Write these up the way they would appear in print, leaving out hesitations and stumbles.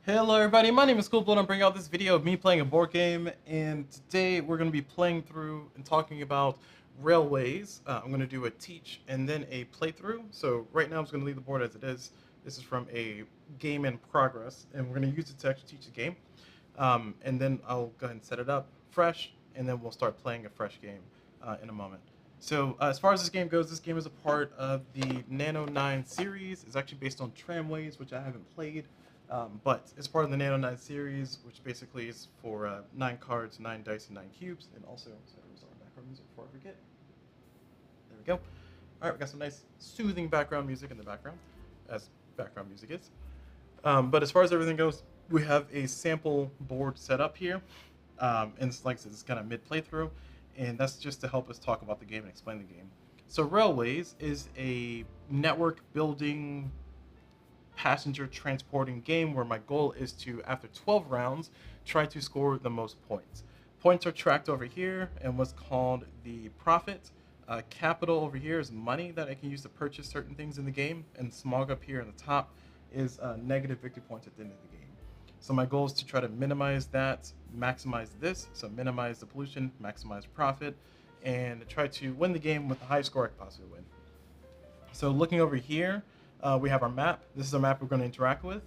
Hello everybody, my name is Coolblue and I'm bringing out this video of me playing a board game, and today we're going to be playing through and talking about railways. I'm going to do a teach and then a playthrough. So right now I'm just going to leave the board as it is. This is from a game in progress and we're going to use it to actually teach the game. And then I'll go ahead and set it up fresh, and then we'll start playing a fresh game in a moment. So as far as this game goes, this game is a part of the Nano 9 series. It's actually based on tramways, which I haven't played. But it's part of the Nano 9 series, which basically is for 9 cards, 9 dice, and 9 cubes. And also, sorry, where's our background music before I forget? There we go. All right, we got some nice soothing background music in the background, as background music is. But as far as everything goes, we have a sample board set up here. And it's like I said, it's kind of mid playthrough. And that's just to help us talk about the game and explain the game. So Railways is a network building passenger transporting game where my goal is to, after 12 rounds, try to score the most points. Points are tracked over here and what's called the profit. Capital over here is money that I can use to purchase certain things in the game, and smog up here in the top is negative victory points at the end of the game. So my goal is to try to minimize that, maximize this, so minimize the pollution, maximize profit, and try to win the game with the highest score I can possibly win. So looking over here, we have our map. This is a map we're going to interact with.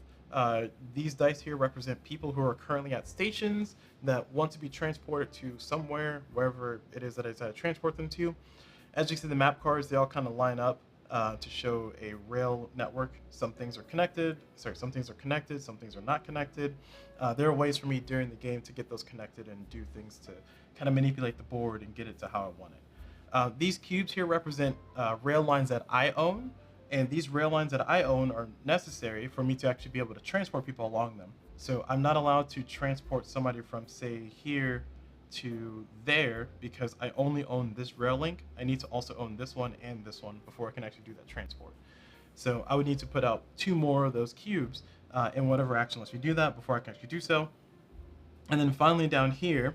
These dice here represent people who are currently at stations that want to be transported to somewhere, wherever it is that I decide to transport them to. As you see, the map cards, they all kind of line up to show a rail network. Some things are connected. Some things are connected. Some things are not connected. There are ways for me during the game to get those connected and do things to kind of manipulate the board and get it to how I want it. These cubes here represent rail lines that I own, and these rail lines that I own are necessary for me to actually be able to transport people along them. So I'm not allowed to transport somebody from, say, here to there because I only own this rail link. I need to also own this one and this one before I can actually do that transport. So I would need to put out 2 more of those cubes in whatever action lets me do that before I can actually do so. And then finally down here,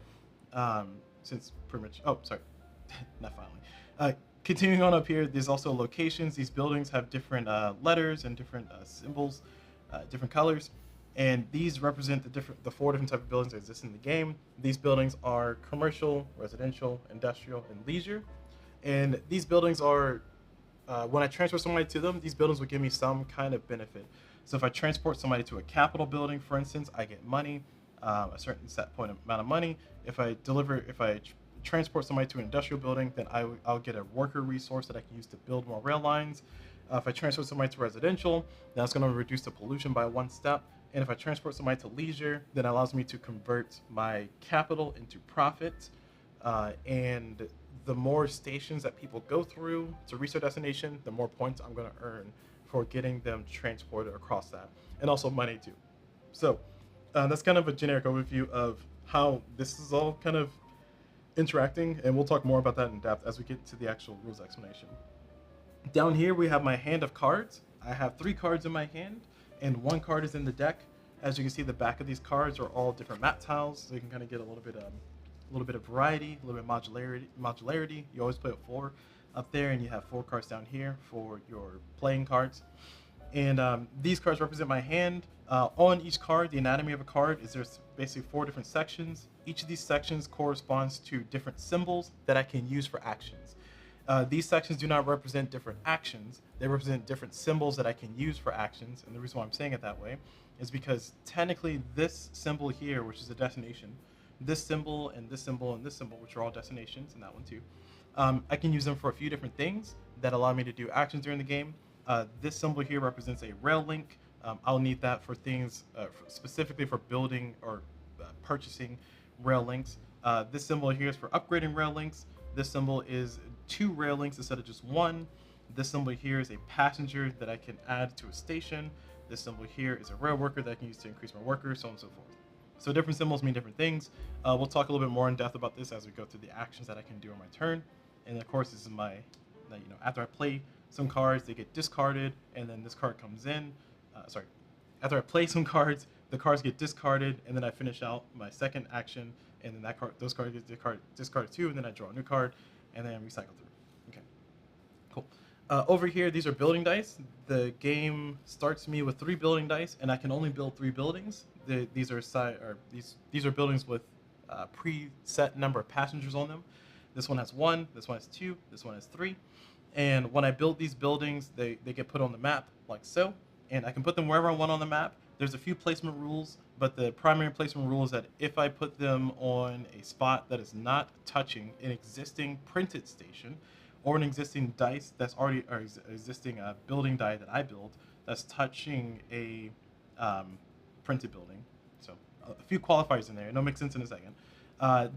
since pretty much, oh, sorry, not finally. Continuing on up here, there's also locations. These buildings have different letters and different symbols, different colors, and these represent the 4 different types of buildings that exist in the game. These buildings are commercial, residential, industrial, and leisure. And these buildings are, when I transfer somebody to them, these buildings will give me some kind of benefit. So if I transport somebody to a Capitol building, for instance, I get money, a certain set point amount of money. If I transport somebody to an industrial building, then I'll get a worker resource that I can use to build more rail lines. If I transport somebody to residential, that's going to reduce the pollution by 1 step. And if I transport somebody to leisure, then it allows me to convert my capital into profit. And the more stations that people go through to reach their destination, the more points I'm going to earn for getting them transported across that, and also money too. So that's kind of a generic overview of how this is all kind of interacting, and we'll talk more about that in depth as we get to the actual rules explanation. Down here we have my hand of cards. I have 3 cards in my hand, and 1 card is in the deck. As you can see, the back of these cards are all different mat tiles, so you can kind of get a little bit of variety, a little bit of modularity. You always play with 4 up there, and you have 4 cards down here for your playing cards. And these cards represent my hand. On each card, the anatomy of a card is there's basically 4 different sections. Each of these sections corresponds to different symbols that I can use for actions. These sections do not represent different actions. They represent different symbols that I can use for actions. And the reason why I'm saying it that way is because technically this symbol here, which is a destination, this symbol and this symbol and this symbol, which are all destinations, and that one too, I can use them for a few different things that allow me to do actions during the game. This symbol here represents a rail link. I'll need that for things specifically for building or purchasing rail links. This symbol here is for upgrading rail links. This symbol is 2 rail links instead of just 1. This symbol here is a passenger that I can add to a station. This symbol here is a rail worker that I can use to increase my workers, so on and so forth. So different symbols mean different things. We'll talk a little bit more in depth about this as we go through the actions that I can do on my turn. And of course, this is my, after I play some cards, they get discarded, and then this card comes in. After I play some cards, the cards get discarded, and then I finish out my second action, and then those cards get discarded too, and then I draw a new card, and then I recycle through. Okay, cool. Over here, these are building dice. The game starts me with 3 building dice, and I can only build 3 buildings. These are these are buildings with preset number of passengers on them. This one has 1. This one has 2. This one has 3. And when I build these buildings, they get put on the map like so, and I can put them wherever I want on the map. There's a few placement rules, but the primary placement rule is that if I put them on a spot that is not touching an existing printed station, or an existing dice that's already, or existing building die that I build that's touching a printed building. So a few qualifiers in there. It'll make sense in a second.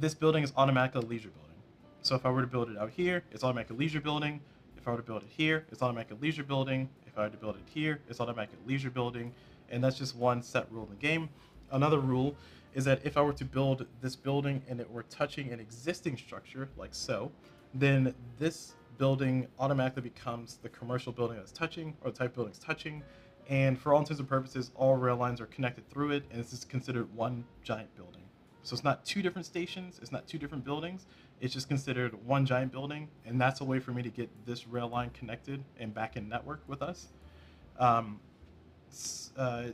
This building is automatically a leisure building. So if I were to build it out here, it's automatically a leisure building. If I were to build it here, it's automatically a leisure building. If I were to build it here, it's automatically a leisure building. And that's just one set rule in the game. Another rule is that if I were to build this building and it were touching an existing structure, like so, then this building automatically becomes the commercial building that's touching, or the type of building's touching. And for all intents and purposes, all rail lines are connected through it, and this is considered one giant building. So it's not 2 different stations, it's not 2 different buildings, it's just considered one giant building, and that's a way for me to get this rail line connected and back in network with us.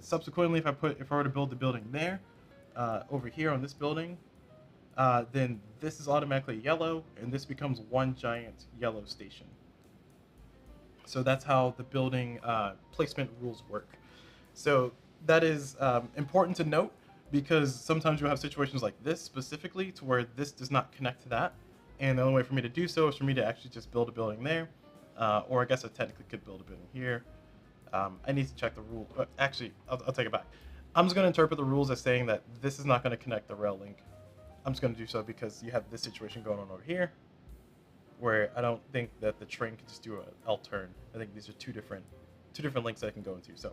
Subsequently, if I were to build the building there, over here on this building, then this is automatically yellow, and this becomes one giant yellow station. So that's how the building placement rules work. So that is important to note, because sometimes you'll have situations like this specifically to where this does not connect to that, and the only way for me to do so is for me to actually just build a building there, or I guess I technically could build a building here. I need to check the rule. Actually, I'll take it back. I'm just going to interpret the rules as saying that this is not going to connect the rail link. I'm just going to do so because you have this situation going on over here, where I don't think that the train can just do an L turn. I think these are two different links I can go into. So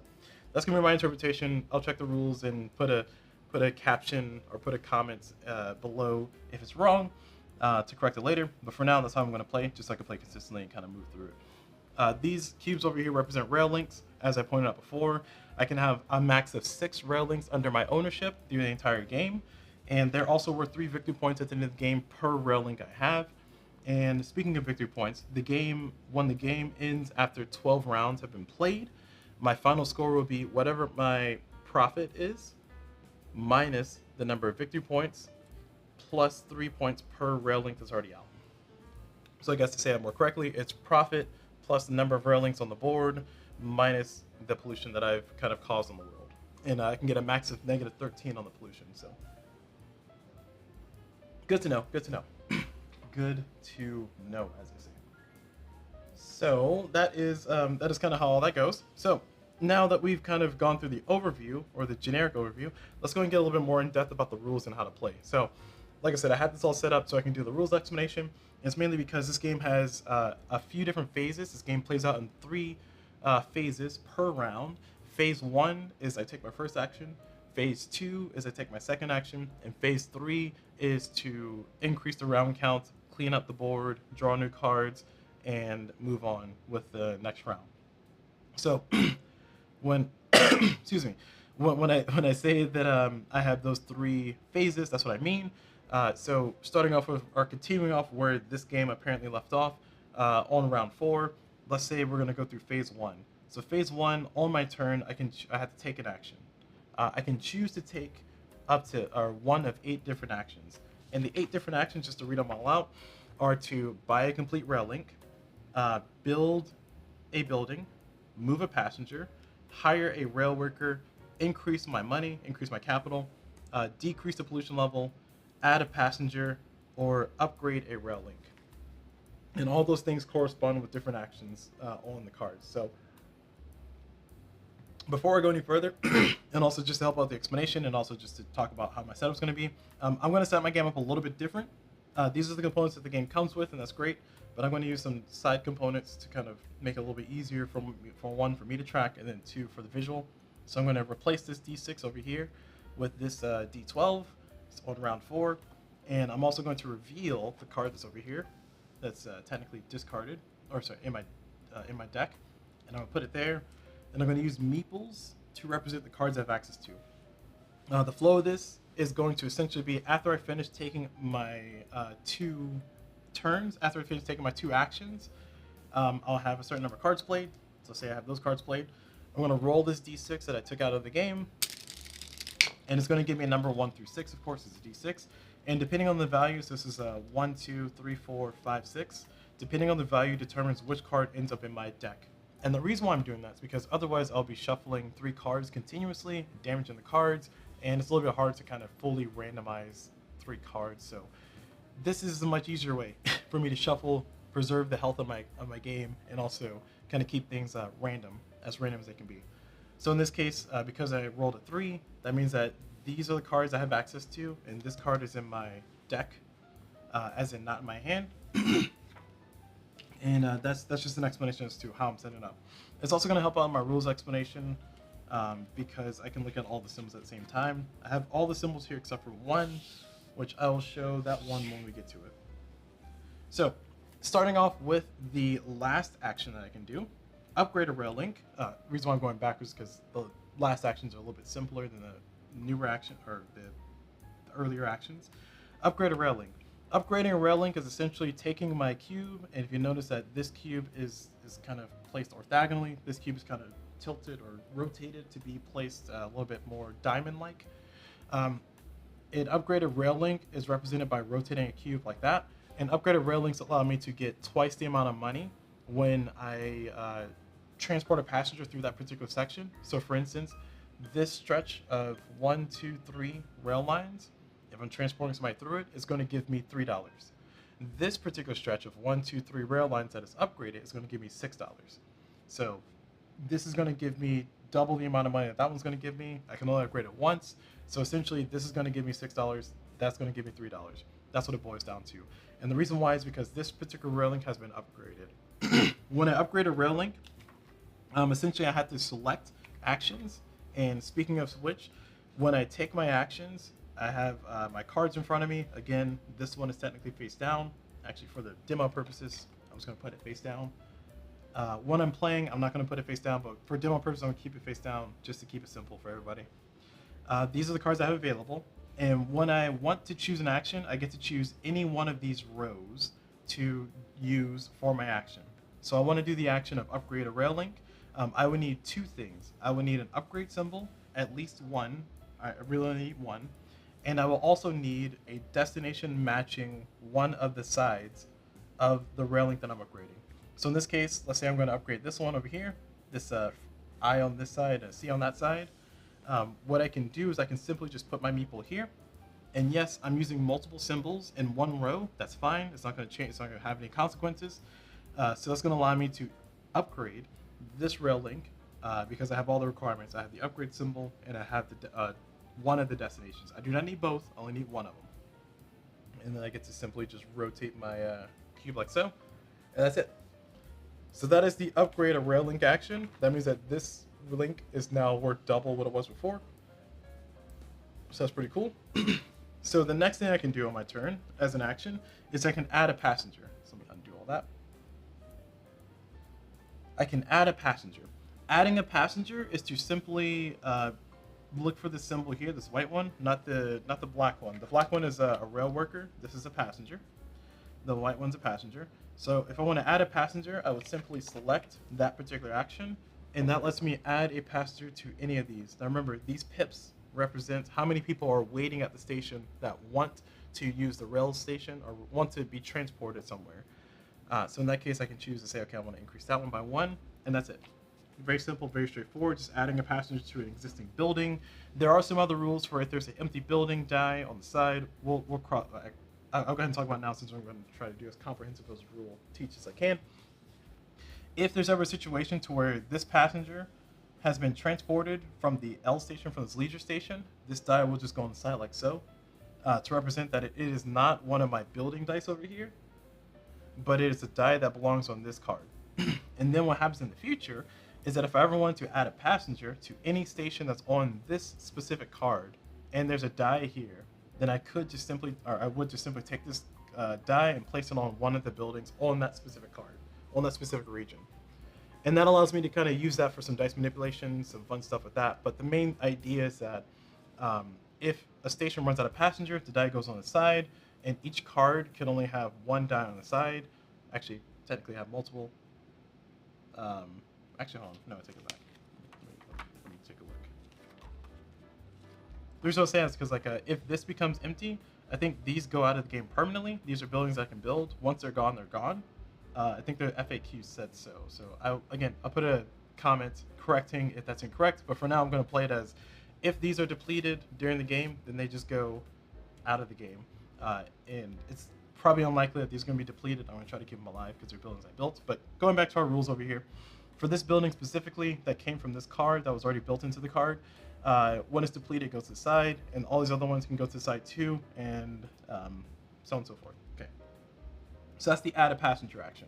that's going to be my interpretation. I'll check the rules and put a caption or put a comment below if it's wrong, to correct it later. But for now, that's how I'm going to play, just so I can play consistently and kind of move through it. These cubes over here represent rail links. As I pointed out before, I can have a max of 6 rail links under my ownership through the entire game. And they're also worth 3 victory points at the end of the game per rail link I have. And speaking of victory points, when the game ends after 12 rounds have been played, my final score will be whatever my profit is, minus the number of victory points, plus 3 points per rail link that's already out. So I guess to say that more correctly, it's profit plus the number of rail links on the board, minus the pollution that I've kind of caused on the world. And I can get a max of negative 13 on the pollution, so. Good to know, good to know. Good to know, as I say. So that is kind of how all that goes. So now that we've kind of gone through the overview, or the generic overview, let's go and get a little bit more in depth about the rules and how to play. So like I said, I had this all set up so I can do the rules explanation. It's mainly because this game has a few different phases. This game plays out in 3 phases per round. Phase 1 is I take my first action. Phase 2 is I take my second action. And phase 3 is to increase the round count, clean up the board, draw new cards, and move on with the next round. So when excuse me, when I say that I have those 3 phases, that's what I mean. So starting off with, or continuing off where this game apparently left off, on round 4, let's say we're going to go through phase 1. So phase 1, on my turn, I have to take an action. I can choose to take up to one of 8 different actions. And the 8 different actions, just to read them all out, are to buy a complete rail link, build a building, move a passenger, hire a rail worker, increase my money, increase my capital, decrease the pollution level, add a passenger, or upgrade a rail link. And all those things correspond with different actions on the cards. So before I go any further, and also just to help out the explanation, and also just to talk about how my setup's going to be, I'm going to set my game up a little bit different. These are the components that the game comes with, and that's great, but I'm going to use some side components to kind of make it a little bit easier for one, for me to track, and then 2, for the visual. So I'm going to replace this D6 over here with this D12 on round 4, and I'm also going to reveal the card that's over here that's technically discarded, or sorry, in my deck, and I'm going to put it there. And I'm going to use meeples to represent the cards I have access to. The flow of this is going to essentially be after I finish taking my 2 turns, after I finish taking my 2 actions, I'll have a certain number of cards played. So say I have those cards played. I'm going to roll this d6 that I took out of the game, and it's going to give me a number 1 through 6. Of course, it's a d6, and depending on the values, this is a 1, 2, 3, 4, 5, 6. Depending on the value determines which card ends up in my deck. And the reason why I'm doing that is because otherwise I'll be shuffling 3 cards continuously, damaging the cards, and it's a little bit hard to kind of fully randomize 3 cards. So this is a much easier way for me to shuffle, preserve the health of my game, and also kind of keep things random as they can be. So in this case, because I rolled a 3, that means that these are the cards I have access to, and this card is in my deck, as in not in my hand. And that's just an explanation as to how I'm setting it up. It's also going to help out in my rules explanation, because I can look at all the symbols at the same time. I have all the symbols here except for one, which I will show that one when we get to it. So, starting off with the last action that I can do, upgrade a rail link. Reason why I'm going backwards is because the last actions are a little bit simpler than the newer action, or the earlier actions. Upgrade a rail link. Upgrading a rail link is essentially taking my cube, and if you notice that this cube is kind of placed orthogonally, this cube is kind of tilted or rotated to be placed a little bit more diamond-like. An upgraded rail link is represented by rotating a cube like that, and upgraded rail links allow me to get twice the amount of money when I transport a passenger through that particular section. So for instance, this stretch of 1, 2, 3 rail lines, if I'm transporting somebody through it, it's going to give me $3. This particular stretch of 1, 2, 3 rail lines that is upgraded is going to give me $6. So this is going to give me double the amount of money that one's going to give me. I can only upgrade it once. So essentially, this is going to give me $6. That's going to give me $3. That's what it boils down to. And the reason why is because this particular rail link has been upgraded. When I upgrade a rail link, essentially I have to select actions. And speaking of which, when I take my actions, I have my cards in front of me. Again, this one is technically face down. Actually, for the demo purposes, I'm just going to put it face down. When I'm playing, I'm not going to put it face down, but for demo purposes, I'm going to keep it face down just to keep it simple for everybody. These are the cards I have available. And when I want to choose an action, I get to choose any one of these rows to use for my action. So I want to do the action of upgrade a rail link. I would need 2 things. I would need an upgrade symbol, at least one. I really only need one. And I will also need a destination matching one of the sides of the rail link that I'm upgrading. So in this case, let's say I'm going to upgrade this one over here, this I on this side, a C on that side. What I can do is I can simply just put my meeple here. And yes, I'm using multiple symbols in one row. That's fine. It's not going to change. It's not going to have any consequences. So that's going to allow me to upgrade this rail link because I have all the requirements. I have the upgrade symbol and I have the one of the destinations. I do not need both. I only need one of them. And then I get to simply just rotate my cube like so. And that's it. So that is the upgrade a rail link action. That means that this link is now worth double what it was before. So that's pretty cool. So the next thing I can do on my turn as an action is I can add a passenger. So let me undo all that. I can add a passenger. Adding a passenger is to simply look for the symbol here, this white one, not the black one. The black one is a rail worker. This is a passenger. The white one's a passenger. So if I want to add a passenger, I would simply select that particular action, and that lets me add a passenger to any of these. Now remember, these pips represent how many people are waiting at the station that want to use the rail station or want to be transported somewhere. So in that case, I can choose to say, okay, I want to increase that one by 1, and that's it. Very simple, very straightforward, just adding a passenger to an existing building. There are some other rules for if there's an empty building die on the side. I'll go ahead and talk about it now since I'm going to try to do as comprehensive as rule teach as I can. If there's ever a situation to where this passenger has been transported from the L station, from this leisure station, this die will just go on the side like so, to represent that it is not one of my building dice over here, but it is a die that belongs on this card. And then what happens in the future is that if I ever wanted to add a passenger to any station that's on this specific card, and there's a die here, then I would just simply take this die and place it on one of the buildings on that specific card, on that specific region. And that allows me to kind of use that for some dice manipulation, some fun stuff with that. But the main idea is that if a station runs out of passenger, the die goes on the side, and each card can only have one die on the side. Actually, technically have multiple. Actually, hold on. No, I take it back. Let me take a look. There's no sense because like if this becomes empty, I think these go out of the game permanently. These are buildings I can build. Once they're gone, they're gone. I think the FAQ said so. So I'll put a comment correcting if that's incorrect. But for now, I'm going to play it as if these are depleted during the game, then they just go out of the game. And it's probably unlikely that these are going to be depleted. I'm going to try to keep them alive because they're buildings I built. But going back to our rules over here, for this building specifically that came from this card that was already built into the card, when it's depleted, it goes to the side, and all these other ones can go to the side too, and so on and so forth. Okay, so that's the add a passenger action.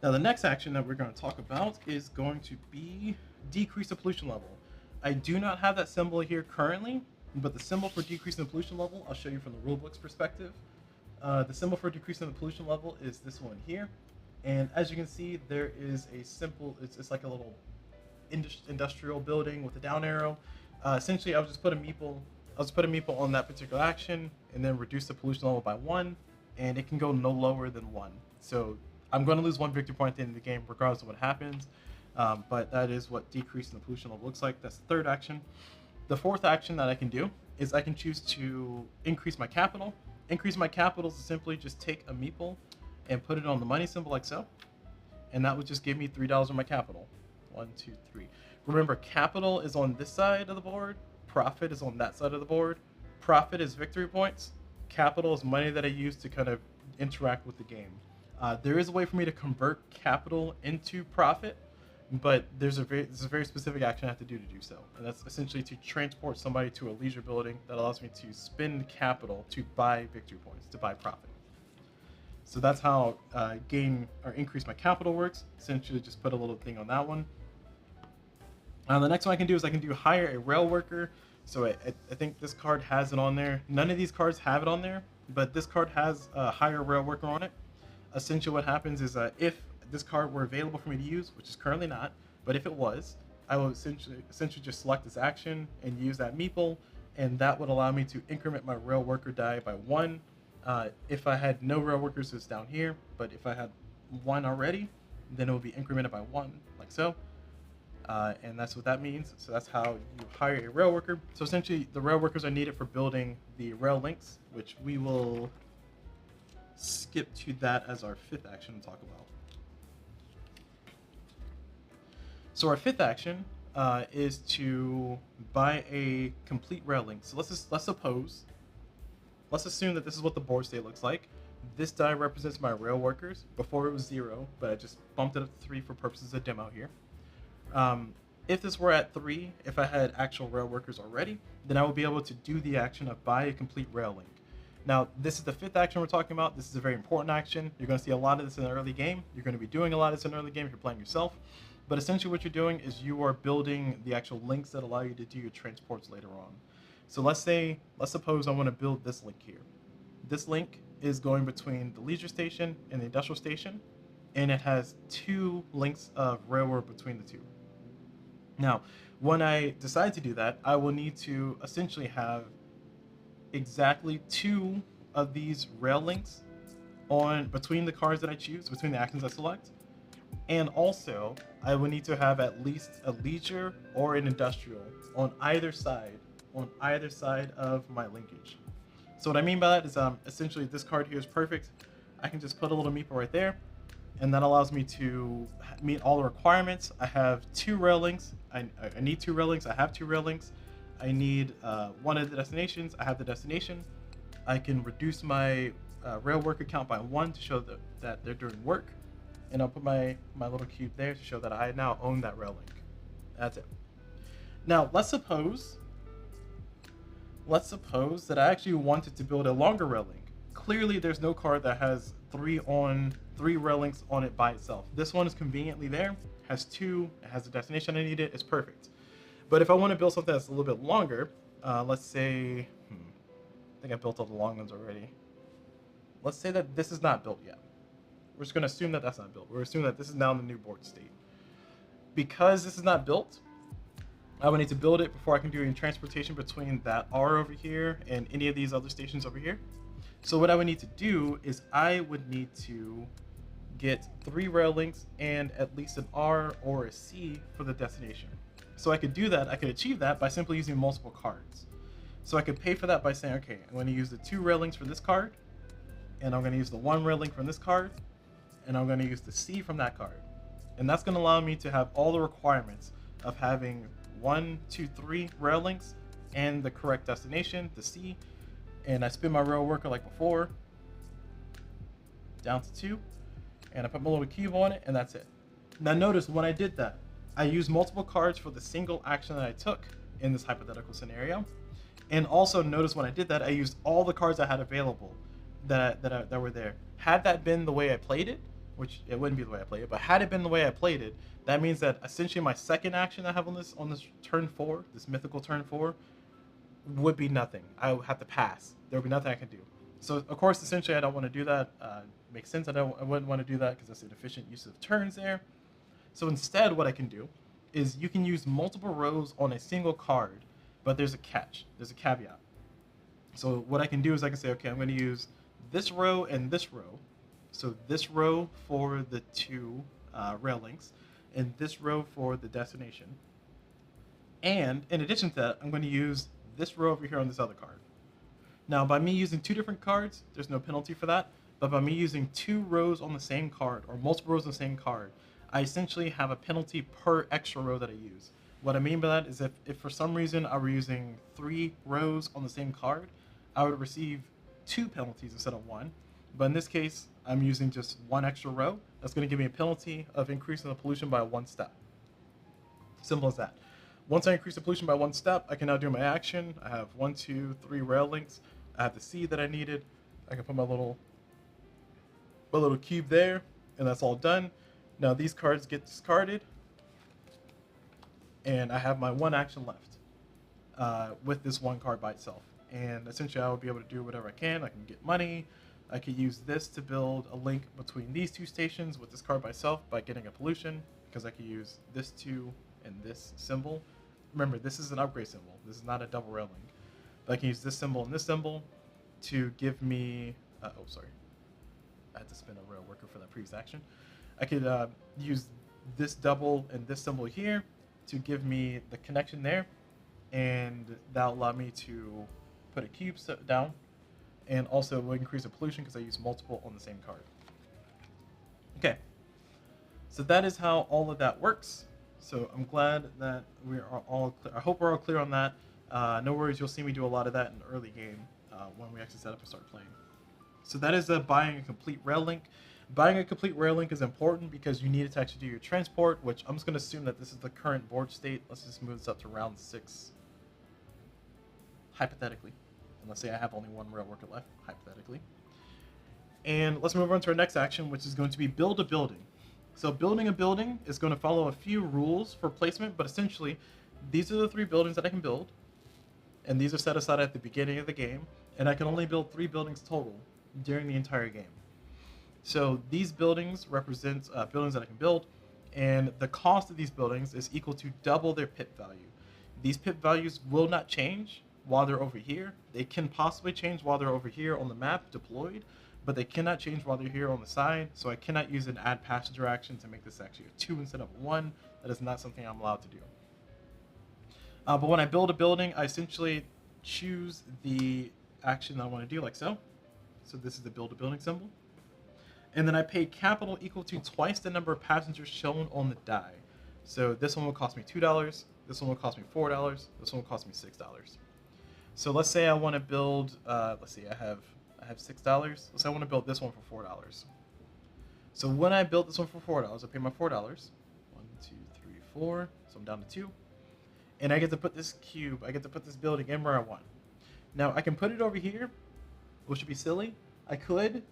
Now the next action that we're going to talk about is going to be decrease the pollution level. I do not have that symbol here currently, but the symbol for decreasing the pollution level, I'll show you from the rulebook's perspective. The symbol for decreasing the pollution level is this one here. And as you can see, there is a simple, it's like a little industrial building with a down arrow. Essentially, I'll just put a meeple on that particular action and then reduce the pollution level by 1, and it can go no lower than 1. So I'm going to lose 1 victory point at the end of the game regardless of what happens. But that is what decreasing the pollution level looks like. That's the third action. The fourth action that I can do is I can choose to increase my capital. Increase my capital is simply just take a meeple and put it on the money symbol like so, and that would just give me $3 on my capital. 1, 2, 3. Remember, capital is on this side of the board, profit is on that side of the board. Profit is victory points, capital is money that I use to kind of interact with the game. There is a way for me to convert capital into profit, but there's a very specific action I have to do so, and that's essentially to transport somebody to a leisure building that allows me to spend capital to buy victory points, to buy profit. So that's how gain or increase my capital works. Essentially, just put a little thing on that one. The next one I can do is I can do hire a rail worker. So I think this card has it on there. None of these cards have it on there, but this card has hire a rail worker on it. Essentially, what happens is if this card were available for me to use, which is currently not, but if it was, I will essentially just select this action and use that meeple, and that would allow me to increment my rail worker die by 1. If I had no rail workers, it's down here, but if I had 1 already, then it would be incremented by 1, like so. And that's what that means. So that's how you hire a rail worker. So essentially, the rail workers are needed for building the rail links, which we will skip to that as our 5th action to talk about. So our 5th action is to buy a complete rail link. So let's assume that this is what the board state looks like. This die represents my rail workers. Before it was 0, but I just bumped it up to 3 for purposes of demo here. If this were at 3, if I had actual rail workers already, then I would be able to do the action of buy a complete rail link. Now, this is the 5th action we're talking about. This is a very important action. You're going to see a lot of this in the early game. You're going to be doing a lot of this in the early game if you're playing yourself. But essentially what you're doing is you are building the actual links that allow you to do your transports later on. So let's suppose I want to build this link here. This link is going between the leisure station and the industrial station, and it has 2 links of railroad between the 2. Now, when I decide to do that, I will need to essentially have exactly 2 of these rail links on between the cards that I choose, between the actions I select. And also, I will need to have at least a leisure or an industrial on either side of my linkage. So what I mean by that is essentially this card here is perfect. I can just put a little meeple right there, and that allows me to meet all the requirements. I have 2 rail links. I need 2 rail links. I have 2 rail links. I need one of the destinations. I have the destination. I can reduce my rail worker count by 1 to show that they're doing work. And I'll put my little cube there to show that I now own that rail link. That's it. Now, let's suppose that I actually wanted to build a longer rail link. Clearly, there's no card that has 3 rail links on it by itself. This one is conveniently there, has 2, it has the destination I need it's perfect. But if I want to build something that's a little bit longer, let's say, I think I built all the long ones already. Let's say that this is not built yet. We're just going to assume that that's not built. We're assuming that this is now in the new board state. Because this is not built, I would need to build it before I can do any transportation between that R over here and any of these other stations over here. So what I would need to do is I would need to get 3 rail links and at least an R or a C for the destination. So I could do that, I could achieve that by simply using multiple cards. So I could pay for that by saying, okay, I'm going to use the 2 rail links for this card, and I'm going to use the 1 rail link from this card, and I'm going to use the C from that card. And that's going to allow me to have all the requirements of having 1, 2, 3 rail links and the correct destination, the C. And I spin my rail worker like before, down to 2, and I put my little cube on it, and that's it. Now notice when I did that, I used multiple cards for the single action that I took in this hypothetical scenario. And also notice when I did that, I used all the cards I had available that were there. Had that been the way I played it, which it wouldn't be the way I played it, but had it been the way I played it, that means that essentially my second action I have on this turn 4, this mythical turn 4, would be nothing. I would have to pass. There would be nothing I could do. So of course, essentially, I don't want to do that. Makes sense. I wouldn't want to do that because that's an efficient use of turns there. So instead, what I can do is you can use multiple rows on a single card, but there's a catch. There's a caveat. So what I can do is I can say, okay, I'm going to use this row and this row. So this row for the 2 rail links, and this row for the destination. And in addition to that, I'm going to use this row over here on this other card. Now, by me using 2 different cards, there's no penalty for that. But by me using 2 rows on the same card, or multiple rows on the same card, I essentially have a penalty per extra row that I use. What I mean by that is if for some reason I were using 3 rows on the same card, I would receive 2 penalties instead of 1. But in this case, I'm using just 1 extra row. That's going to give me a penalty of increasing the pollution by 1 step. Simple as that. Once I increase the pollution by 1 step, I can now do my action. I have 1, 2, 3 rail links. I have the C that I needed. I can put my little cube there, and that's all done. Now these cards get discarded, and I have my 1 action left with this 1 card by itself. And essentially, I will be able to do whatever I can. I can get money. I could use this to build a link between these 2 stations with this card by itself by getting a pollution, because I could use this 2 and this symbol. Remember, this is an upgrade symbol. This is not a double rail link. But I can use this symbol and this symbol to give me... oh, sorry. I had to spin a rail worker for that previous action. I could use this double and this symbol here to give me the connection there, and that'll allow me to put a cube down, and also will increase the pollution because I use multiple on the same card. Okay, so that is how all of that works. So I'm glad that we are all clear. I hope we're all clear on that. No worries, you'll see me do a lot of that in the early game when we actually set up and start playing. So that is buying a complete rail link. Buying a complete rail link is important because you need it to actually do your transport, which I'm just going to assume that this is the current board state. Let's just move this up to round 6, hypothetically. And let's say I have only 1 rail worker left, hypothetically. And let's move on to our next action, which is going to be build a building. So building a building is going to follow a few rules for placement, but essentially, these are the 3 buildings that I can build. And these are set aside at the beginning of the game. And I can only build 3 buildings total during the entire game. So these buildings represent buildings that I can build, and the cost of these buildings is equal to double their pip value. These pip values will not change while they're over here. They can possibly change while they're over here on the map deployed, but they cannot change while they're here on the side. So I cannot use an add passenger action to make this actually a 2 instead of 1. That is not something I'm allowed to do. But when I build a building, I essentially choose the action that I want to do, like so. So this is the build a building symbol. And then I pay capital equal to twice the number of passengers shown on the die. So this one will cost me $2, this one will cost me $4, this one will cost me $6. So let's say I want to build, let's see, I have $6. Let's say I want to build this one for $4. So when I build this one for $4, I pay my $4. 1, 2, 3, 4. So I'm down to 2. And I get to put this cube, I get to put this building in where I want. Now I can put it over here, which would be silly. I could.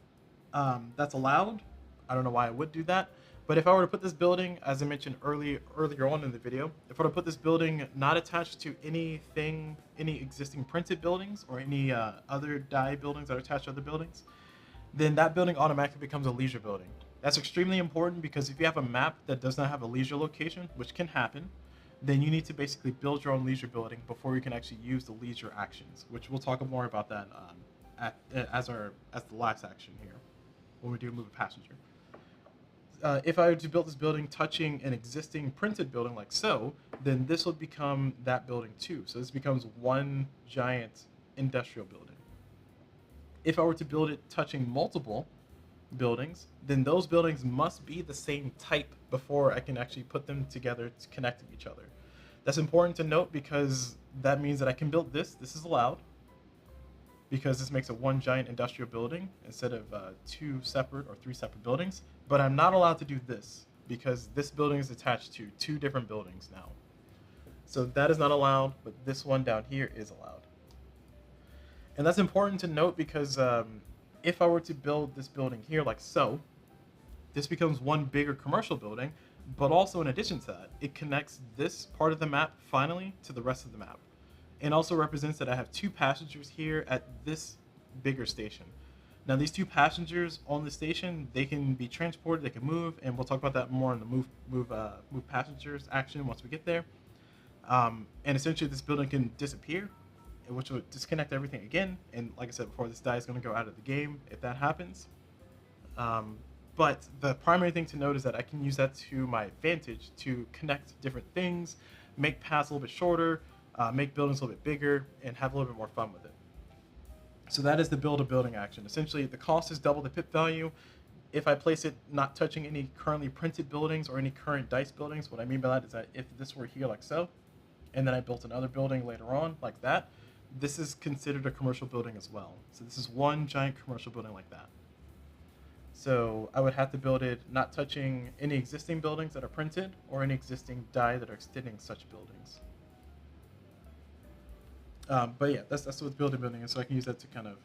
That's allowed. I don't know why I would do that. But if I were to put this building, as I mentioned earlier on in the video, if I were to put this building not attached to anything, any existing printed buildings or any other die buildings that are attached to other buildings, then that building automatically becomes a leisure building. That's extremely important because if you have a map that does not have a leisure location, which can happen, then you need to basically build your own leisure building before you can actually use the leisure actions, which we'll talk more about that as the last action here when we do move a passenger. If I were to build this building touching an existing printed building like so, then this would become that building too. So this becomes one giant industrial building. If I were to build it touching multiple buildings, then those buildings must be the same type before I can actually put them together to connect to each other. That's important to note because that means that I can build this. This is allowed because this makes it one giant industrial building instead of two separate or three separate buildings. But I'm not allowed to do this because this building is attached to two different buildings now. So that is not allowed, but this one down here is allowed. And that's important to note because if I were to build this building here like so, this becomes one bigger commercial building, but also in addition to that, it connects this part of the map finally to the rest of the map. And also represents that I have two passengers here at this bigger station. Now these two passengers on the station, they can be transported, they can move, and we'll talk about that more in the move passengers action once we get there. And essentially this building can disappear, which will disconnect everything again. And like I said before, this die is going to go out of the game if that happens. But the primary thing to note is that I can use that to my advantage to connect different things, make paths a little bit shorter, make buildings a little bit bigger, and have a little bit more fun with it. So that is the build a building action. Essentially, the cost is double the pip value. If I place it not touching any currently printed buildings or any current dice buildings, what I mean by that is that if this were here like so, and then I built another building later on like that, this is considered a commercial building as well. So this is one giant commercial building like that. So I would have to build it not touching any existing buildings that are printed or any existing die that are extending such buildings. But yeah, that's what building is. So I can use that to kind of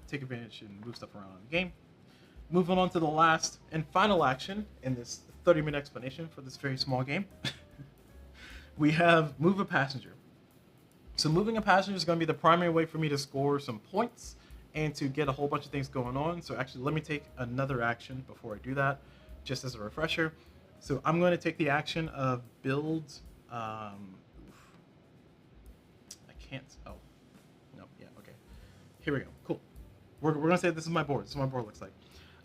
take advantage and move stuff around in the game. Moving on to the last and final action in this 30-minute explanation for this very small game. We have move a passenger. So moving a passenger is going to be the primary way for me to score some points and to get a whole bunch of things going on. So actually, let me take another action before I do that, just as a refresher. So I'm going to take the action of build. I can't. Oh, no. Yeah. Okay. Here we go. Cool. We're going to say this is my board. This is what my board looks like.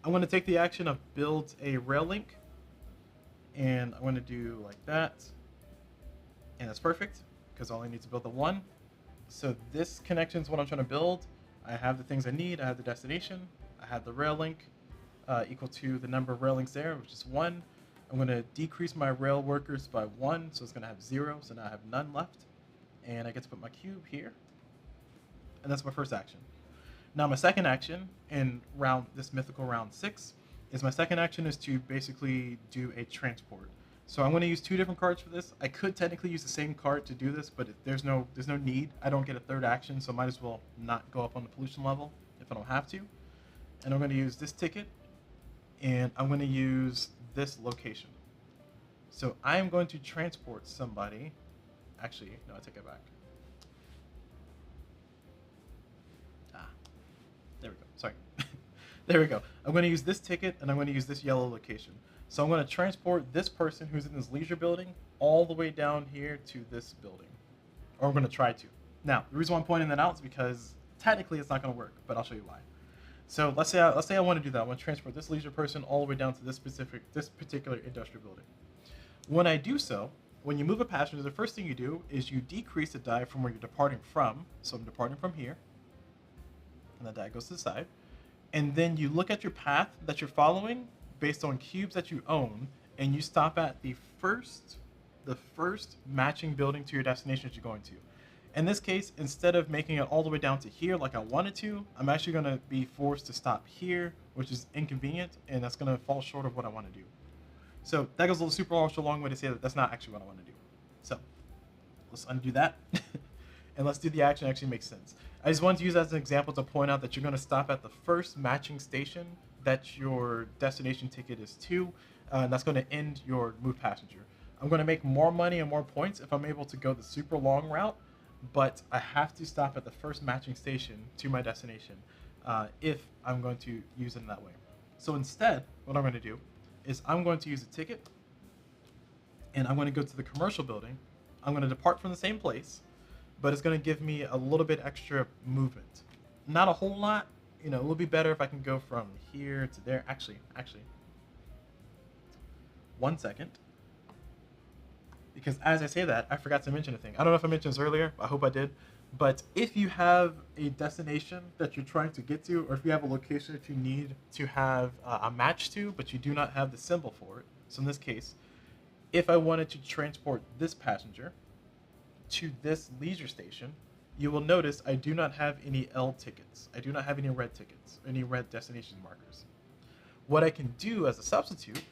I'm going to take the action of build a rail link, and I'm going to do like that, and that's perfect because all I need to build the one. So this connection is what I'm trying to build. I have the things I need. I have the destination. I have the rail link equal to the number of rail links there, which is 1. I'm going to decrease my rail workers by 1, so it's going to have 0. So now I have none left. And I get to put my cube here. And that's my first action. Now my second action in this mythical round 6 is my second action is to basically do a transport. So I'm going to use 2 different cards for this. I could technically use the same card to do this, but there's no need. I don't get a third action, so I might as well not go up on the pollution level if I don't have to. And I'm going to use this ticket, and I'm going to use this location. So I am going to transport somebody. Actually, no, I take it back. There we go. Sorry. There we go. I'm going to use this ticket, and I'm going to use this yellow location. So I'm going to transport this person who's in this leisure building all the way down here to this building. Or I'm going to try to. Now, the reason why I'm pointing that out is because technically it's not going to work, but I'll show you why. So let's say I want to do that. I want to transport this leisure person all the way down to this particular industrial building. When I do so, when you move a passenger, the first thing you do is you decrease the die from where you're departing from. So I'm departing from here, and the die goes to the side. And then you look at your path that you're following based on cubes that you own, and you stop at the first matching building to your destination that you're going to. In this case, instead of making it all the way down to here like I wanted to, I'm actually going to be forced to stop here, which is inconvenient, and that's going to fall short of what I want to do. So that goes a little super ultra long way to say that that's not actually what I want to do. So let's undo that, and let's do the action that actually makes sense. I just wanted to use that as an example to point out that you're going to stop at the first matching station that your destination ticket is to, and that's going to end your move passenger. I'm going to make more money and more points if I'm able to go the super long route, but I have to stop at the first matching station to my destination if I'm going to use it in that way. So instead, what I'm going to do is I'm going to use a ticket, and I'm going to go to the commercial building. I'm going to depart from the same place, but it's going to give me a little bit extra movement. Not a whole lot. You know, it would be better if I can go from here to there. Actually, 1 second. Because as I say that, I forgot to mention a thing. I don't know if I mentioned this earlier. I hope I did. But if you have a destination that you're trying to get to, or if you have a location that you need to have a match to, but you do not have the symbol for it. So in this case, if I wanted to transport this passenger to this leisure station, you will notice I do not have any L tickets. I do not have any red tickets, any red destination markers. What I can do as a substitute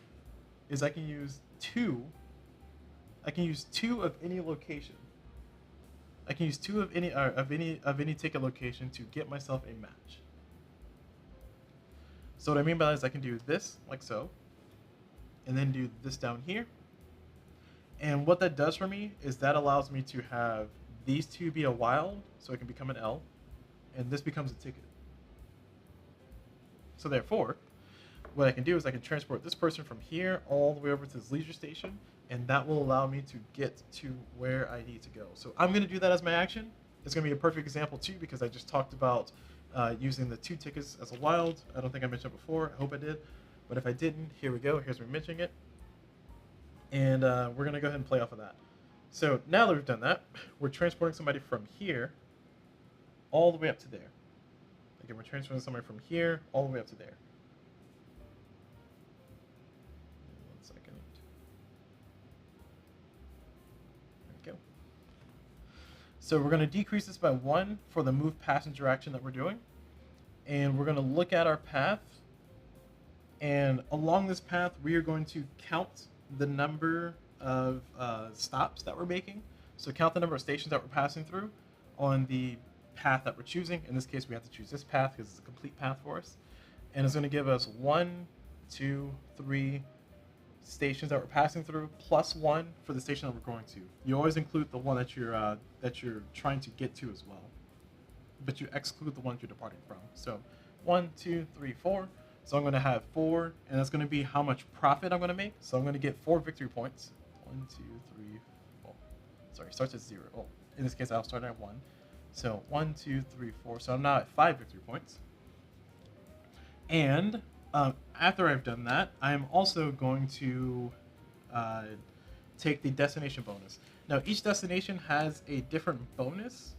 is I can use two of any location. I can use two of any ticket location to get myself a match. So what I mean by that is I can do this like so, and then do this down here. And what that does for me is that allows me to have these two be a wild, so it can become an L, and this becomes a ticket. So therefore, what I can do is I can transport this person from here all the way over to this leisure station, and that will allow me to get to where I need to go. So I'm going to do that as my action. It's going to be a perfect example too, because I just talked about using the 2 tickets as a wild. I don't think I mentioned it before. I hope I did. But if I didn't, here we go. Here's me mentioning it. And we're going to go ahead and play off of that. So now that we've done that, we're transporting somebody from here all the way up to there. Again, we're transferring somebody from here all the way up to there. 1 second. There we go. So we're going to decrease this by 1 for the move passenger action that we're doing. And we're going to look at our path. And along this path, we are going to count the number of stops that we're making. So count the number of stations that we're passing through on the path that we're choosing. In this case, we have to choose this path because it's a complete path for us. And it's going to give us 1, 2, 3 stations that we're passing through, plus 1 for the station that we're going to. You always include the one that you're trying to get to as well, but you exclude the ones you're departing from. So 1, 2, 3, 4. So I'm going to have 4, and that's going to be how much profit I'm going to make. So I'm going to get 4 victory points. 1, 2, 3, 4. Sorry, it starts at 0. Oh, in this case, I'll start at 1. So 1, 2, 3, 4. So I'm now at 5 victory points. And after I've done that, I'm also going to take the destination bonus. Now, each destination has a different bonus.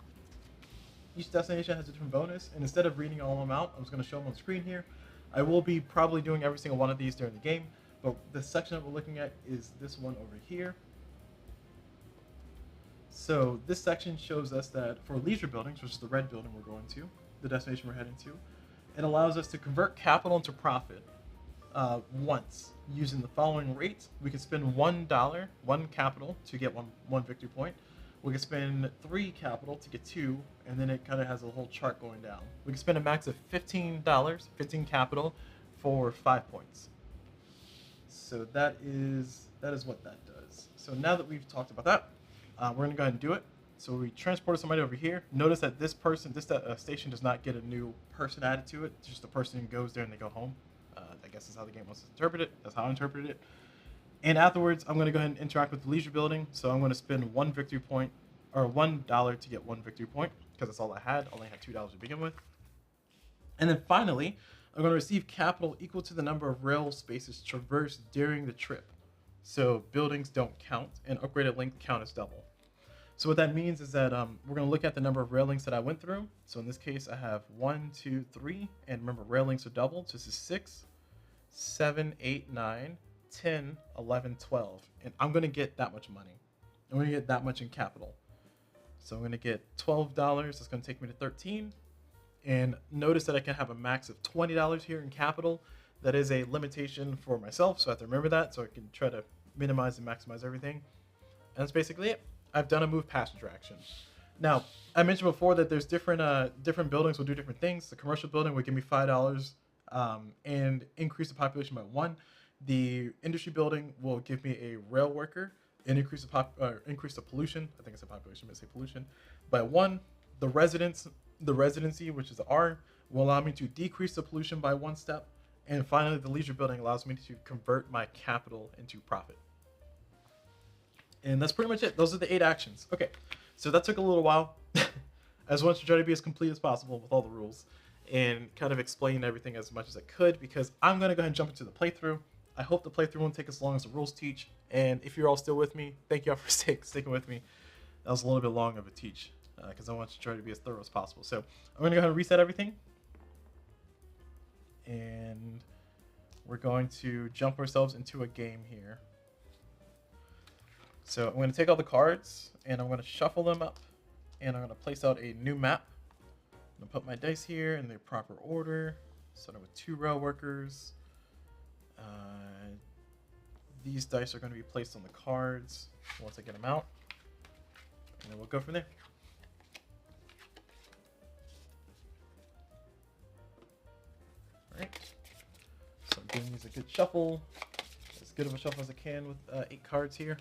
Each destination has a different bonus, and instead of reading all of them out, I'm just going to show them on the screen here. I will be probably doing every single one of these during the game, but the section that we're looking at is this one over here. So this section shows us that for leisure buildings, which is the red building we're going to, the destination we're heading to, it allows us to convert capital into profit once using the following rates. We can spend $1, 1 capital to get one victory point. We can spend 3 capital to get 2, and then it kind of has a whole chart going down. We can spend a max of $15, 15 capital for 5 points. So that is what that does. So now that we've talked about that, we're going to go ahead and do it. So we transported somebody over here. Notice that this station does not get a new person added to it. It's just the person goes there and they go home. I guess that's how the game wants to interpret it. That's how I interpreted it. And afterwards, I'm going to go ahead and interact with the leisure building. So I'm going to spend 1 victory point, or $1 to get 1 victory point, because that's all I had. I only had $2 to begin with. And then finally, I'm going to receive capital equal to the number of rail spaces traversed during the trip. So buildings don't count, and upgraded length count as double. So what that means is that we're going to look at the number of rail links that I went through. So in this case, I have 1, 2, 3, and remember, rail links are doubled. So this is 6, 7, 8, 9, 10, 11, 12. And I'm going to get that much money. I'm going to get that much in capital. So I'm going to get $12. That's going to take me to 13. And notice that I can have a max of $20 here in capital. That is a limitation for myself, so I have to remember that so I can try to minimize and maximize everything. And that's basically it. I've done a move passenger action. Now, I mentioned before that there's different buildings will do different things. The commercial building would give me $5 and increase the population by 1. The industry building will give me a rail worker and increase the pollution. I think it's a population, but say pollution by 1. The residency, which is the R, will allow me to decrease the pollution by 1 step. And finally, the leisure building allows me to convert my capital into profit. And that's pretty much it. Those are the 8 actions. Okay, so that took a little while. I just wanted to try to be as complete as possible with all the rules and kind of explain everything as much as I could, because I'm going to go ahead and jump into the playthrough. I hope the playthrough won't take as long as the rules teach. And if you're all still with me, thank you all for sticking with me. That was a little bit long of a teach because I want to try to be as thorough as possible. So I'm going to go ahead and reset everything. And we're going to jump ourselves into a game here. So I'm going to take all the cards and I'm going to shuffle them up. And I'm going to place out a new map. I'm going to put my dice here in the proper order. Starting with 2 rail workers. These dice are going to be placed on the cards once I get them out. And then we'll go from there. Alright. So I'm giving these a good shuffle. As good of a shuffle as I can with 8 cards here.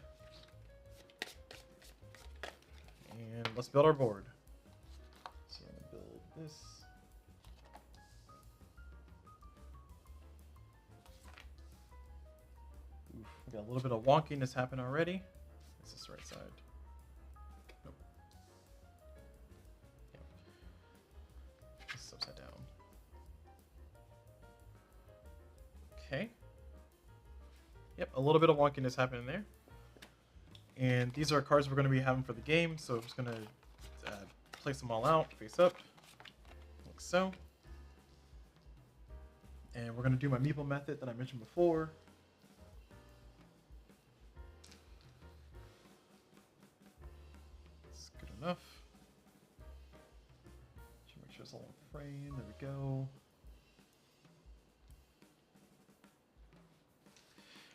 And let's build our board. So I'm going to build this. Oof, we got a little bit of wonkiness happen already. Is this the right side? Nope. Yep. This is upside down. Okay. Yep, a little bit of wonkiness happening there. And these are cards we're going to be having for the game, so I'm just going to place them all out, face up, like so. And we're going to do my meeple method that I mentioned before. That's good enough. Should make sure it's all in frame. There we go.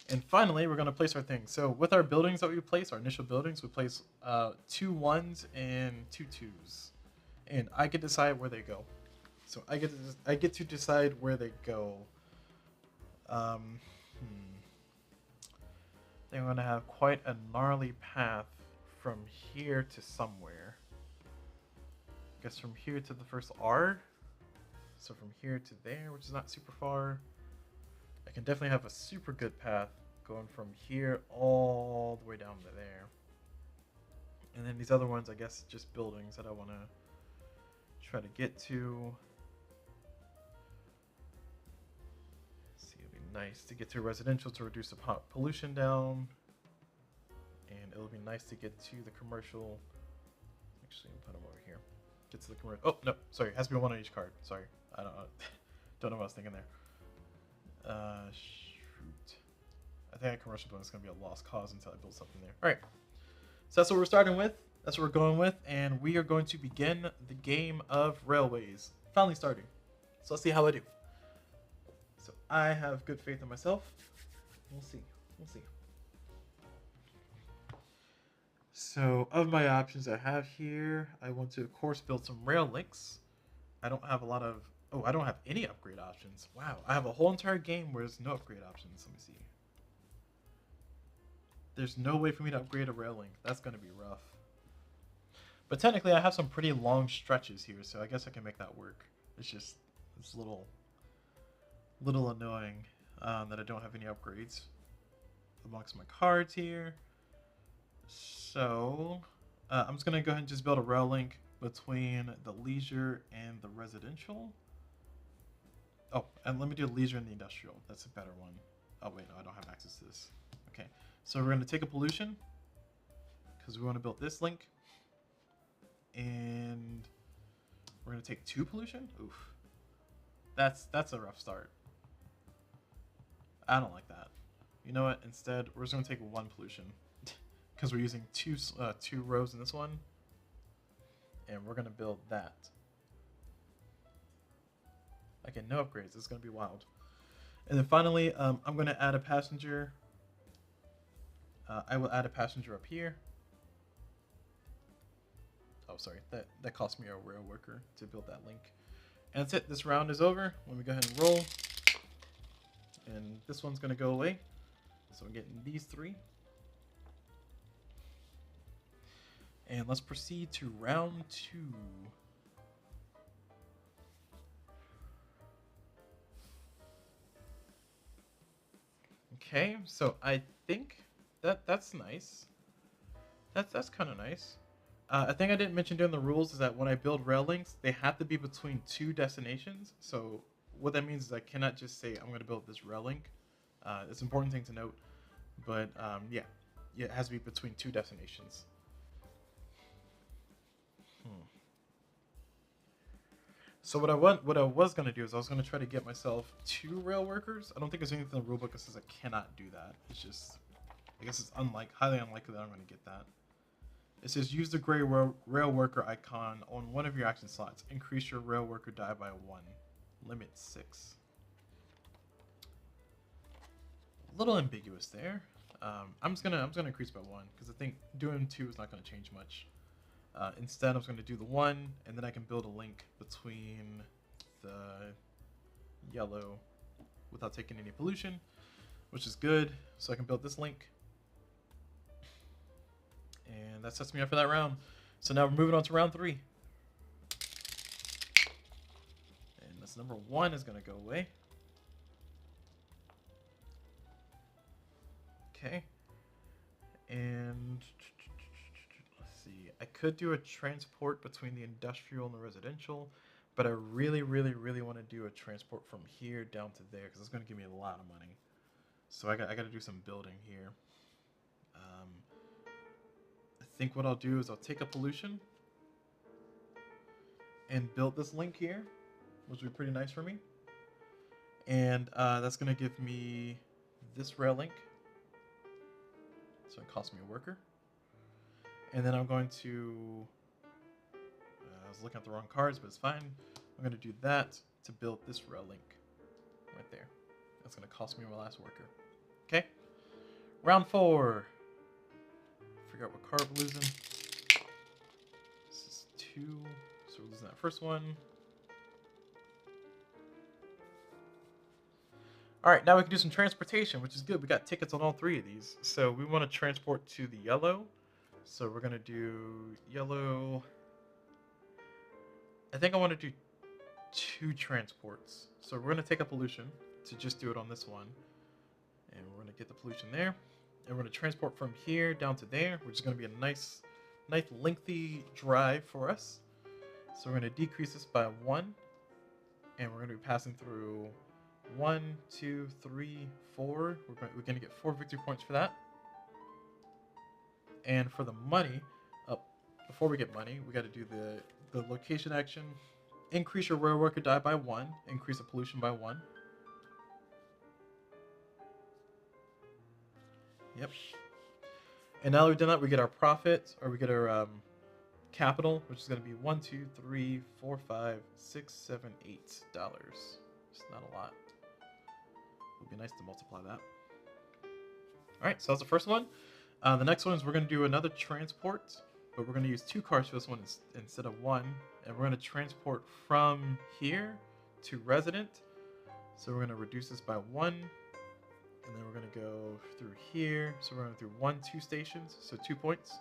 And finally, we're going to place our things. So with our buildings that we place, our initial buildings, we place 2 1s and 2 2s. And I get to decide where they go. So I get to decide where they go. I think I'm going to have quite a gnarly path from here to somewhere. I guess from here to the first R. So from here to there, which is not super far. I can definitely have a super good path going from here all the way down to there. And then these other ones, I guess, just buildings that I want to try to get to. Let's see, it'll be nice to get to residential to reduce the pollution down. And it'll be nice to get to the commercial. Actually, I'll put them over here. Get to the commercial. Oh, no, sorry. It has to be 1 on each card. Sorry. I don't know what I was thinking there. Shoot. I think a commercial building is going to be a lost cause until I build something there. All right. So that's what we're starting with. That's what we're going with. And we are going to begin the game of railways. Finally starting. So let's see how I do. So I have good faith in myself. We'll see. We'll see. So of my options I have here, I want to, of course, build some rail links. I don't have a lot of... Oh, I don't have any upgrade options. Wow, I have a whole entire game where there's no upgrade options. Let me see. There's no way for me to upgrade a rail link. That's going to be rough. But technically, I have some pretty long stretches here, so I guess I can make that work. It's just it's a little annoying that I don't have any upgrades amongst my cards here. So I'm just going to go ahead and just build a rail link between the leisure and the residential. Oh, and let me do leisure and the industrial. That's a better one. Oh, wait, no, I don't have access to this. Okay, so we're going to take a pollution because we want to build this link. And we're going to take 2 pollution? Oof. That's a rough start. I don't like that. You know what? Instead, we're just going to take 1 pollution because we're using two rows in this one. And we're going to build that. Again, no upgrades. It's going to be wild. And then finally, I'm going to add a passenger. I will add a passenger up here. Oh, sorry. That cost me a rail worker to build that link. And that's it. This round is over. Let me go ahead and roll. And this one's going to go away. So I'm getting these 3. And let's proceed to round 2. Okay, so I think that's nice. That's kind of nice. I think I didn't mention during the rules is that when I build rail links, they have to be between 2 destinations. So what that means is I cannot just say I'm going to build this rail link It's an important thing to note. But yeah, it has to be between two destinations. Hmm. So what I was gonna do is I was gonna try to get myself 2 rail workers. I don't think there's anything in the rulebook that says I cannot do that. It's just, I guess it's highly unlikely that I'm gonna get that. It says use the gray rail worker icon on one of your action slots. Increase your rail worker die by 1. Limit 6. A little ambiguous there. I'm just gonna increase by 1 because I think doing 2 is not gonna change much. Instead, I'm just gonna do the 1, and then I can build a link between the yellow without taking any pollution, which is good. So I can build this link. And that sets me up for that round. So now we're moving on to round 3. And this number 1 is going to go away. Okay. And let's see. I could do a transport between the industrial and the residential, but I really, really, really want to do a transport from here down to there because it's going to give me a lot of money. So I got to do some building here. I think what I'll do is I'll take a pollution and build this link here, which would be pretty nice for me. And that's going to give me this rail link. So it costs me a worker. And then I'm going to, I was looking at the wrong cards, but it's fine. I'm going to do that to build this rail link right there. That's going to cost me my last worker. Okay. Round 4. Figure out what card we're losing. This is 2, so we're losing that first one. All right, now we can do some transportation, which is good. We got tickets on all 3 of these. So we want to transport to the yellow. So we're going to do yellow. I think I want to do 2 transports. So we're going to take a pollution to just do it on this one. And we're going to get the pollution there. And we're going to transport from here down to there, which is going to be a nice lengthy drive for us. So we're going to decrease this by 1. And we're going to be passing through 1, 2, 3, 4. We're going to get 4 victory points for that. And for the money, before we get money, we got to do the location action. Increase your rail worker die by 1. Increase the pollution by 1. Yep. And now that we've done that, we get our profit, or we get our capital, which is going to be $1, 2, 3, 4, 5, 6, 7, $8. It's not a lot. It would be nice to multiply that. All right, so that's the first one. The next one is we're going to do another transport, but we're going to use 2 cards for this one instead of 1. And we're going to transport from here to resident. So we're going to reduce this by 1. And then we're going to go through here. So we're going through 1, 2 stations, so 2 points.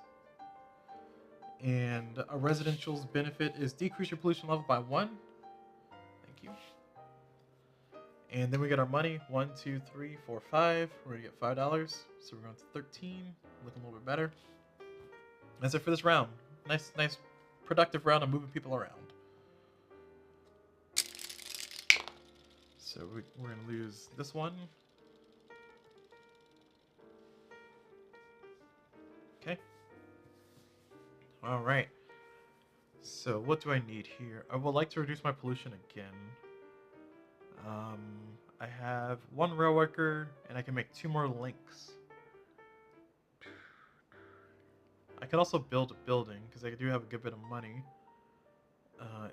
And a residential's benefit is decrease your pollution level by 1. Thank you. And then we get our money. 1, 2, 3, 4, 5. We're going to get $5. So we're going to 13. Looking a little bit better. That's it for this round. Nice, productive round of moving people around. So we're going to lose this one. Okay. All right. So what do I need here? I would like to reduce my pollution again. I have 1 rail worker, and I can make 2 more links. I could also build a building, because I do have a good bit of money.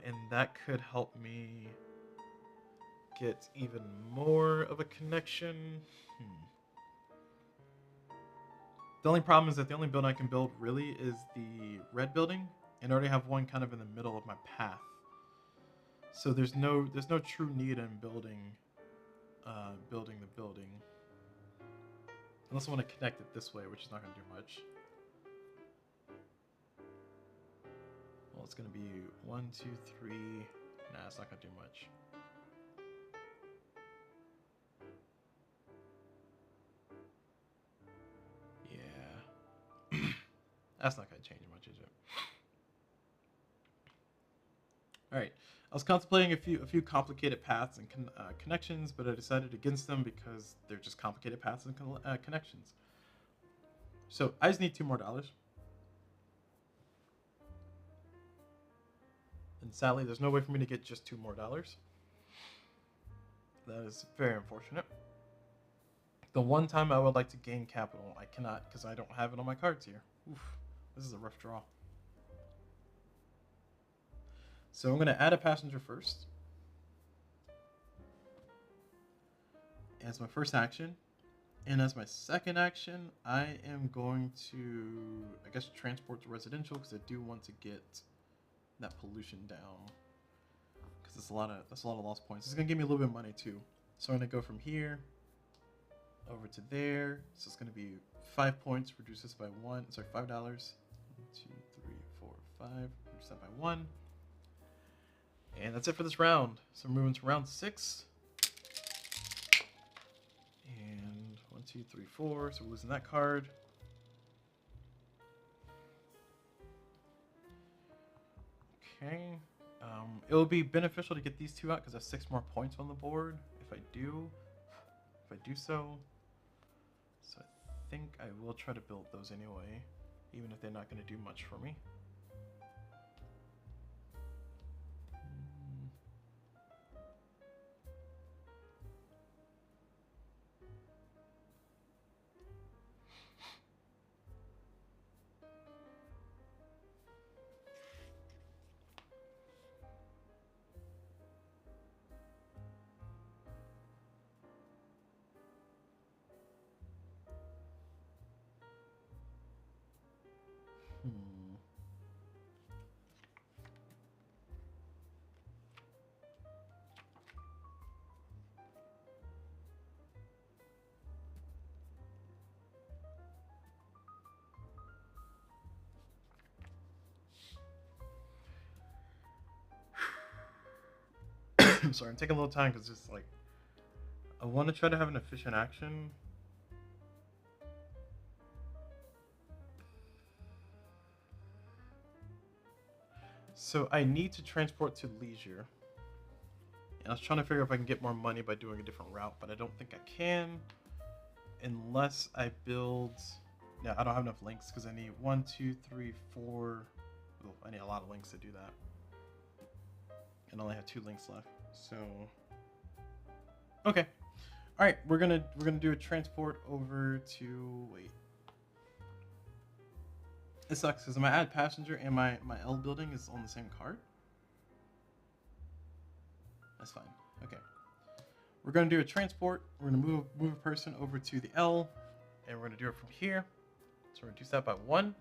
And that could help me get even more of a connection. The only problem is that the only building I can build really is the red building, and I already have one kind of in the middle of my path. So there's no true need in building the building. Unless I want to connect it this way, which is not going to do much. Well, it's going to be 1, 2, 3. Nah, it's not going to do much. Yeah. That's not going to change much, is it? All right. I was contemplating a few complicated paths and connections, but I decided against them because they're just complicated paths and connections. So I just need $2 more, and sadly, there's no way for me to get just $2 more. That is very unfortunate. The one time I would like to gain capital, I cannot because I don't have it on my cards here. Oof, this is a rough draw. So I'm going to add a passenger first as my first action. And as my second action, I am going to, I guess, transport to residential because I do want to get that pollution down. Because that's a lot of lost points. It's gonna give me a little bit of money too. So I'm gonna go from here over to there. So it's gonna be 5 points. Reduce this by one. Sorry, $5. 1, 2, 3, 4, 5. Reduce that by one. And that's it for this round. So we're moving to round 6. And 1, 2, 3, 4. So we're losing that card. Okay. It will be beneficial to get these two out because I have 6 more points on the board if I do so. So I think I will try to build those anyway, even if they're not going to do much for me. I'm sorry, I'm taking a little time because it's like I want to try to have an efficient action. So I need to transport to leisure. And I was trying to figure if I can get more money by doing a different route, but I don't think I can unless I build. Yeah, I don't have enough links because I need 1, 2, 3, 4. Oh, I need a lot of links to do that. And I only have 2 links left. So okay. Alright, we're gonna do a transport over to It sucks because my add passenger and my L building is on the same card. That's fine. Okay. We're gonna do a transport. We're gonna move a person over to the L, and we're gonna do it from here. So we're gonna reduce that by 1.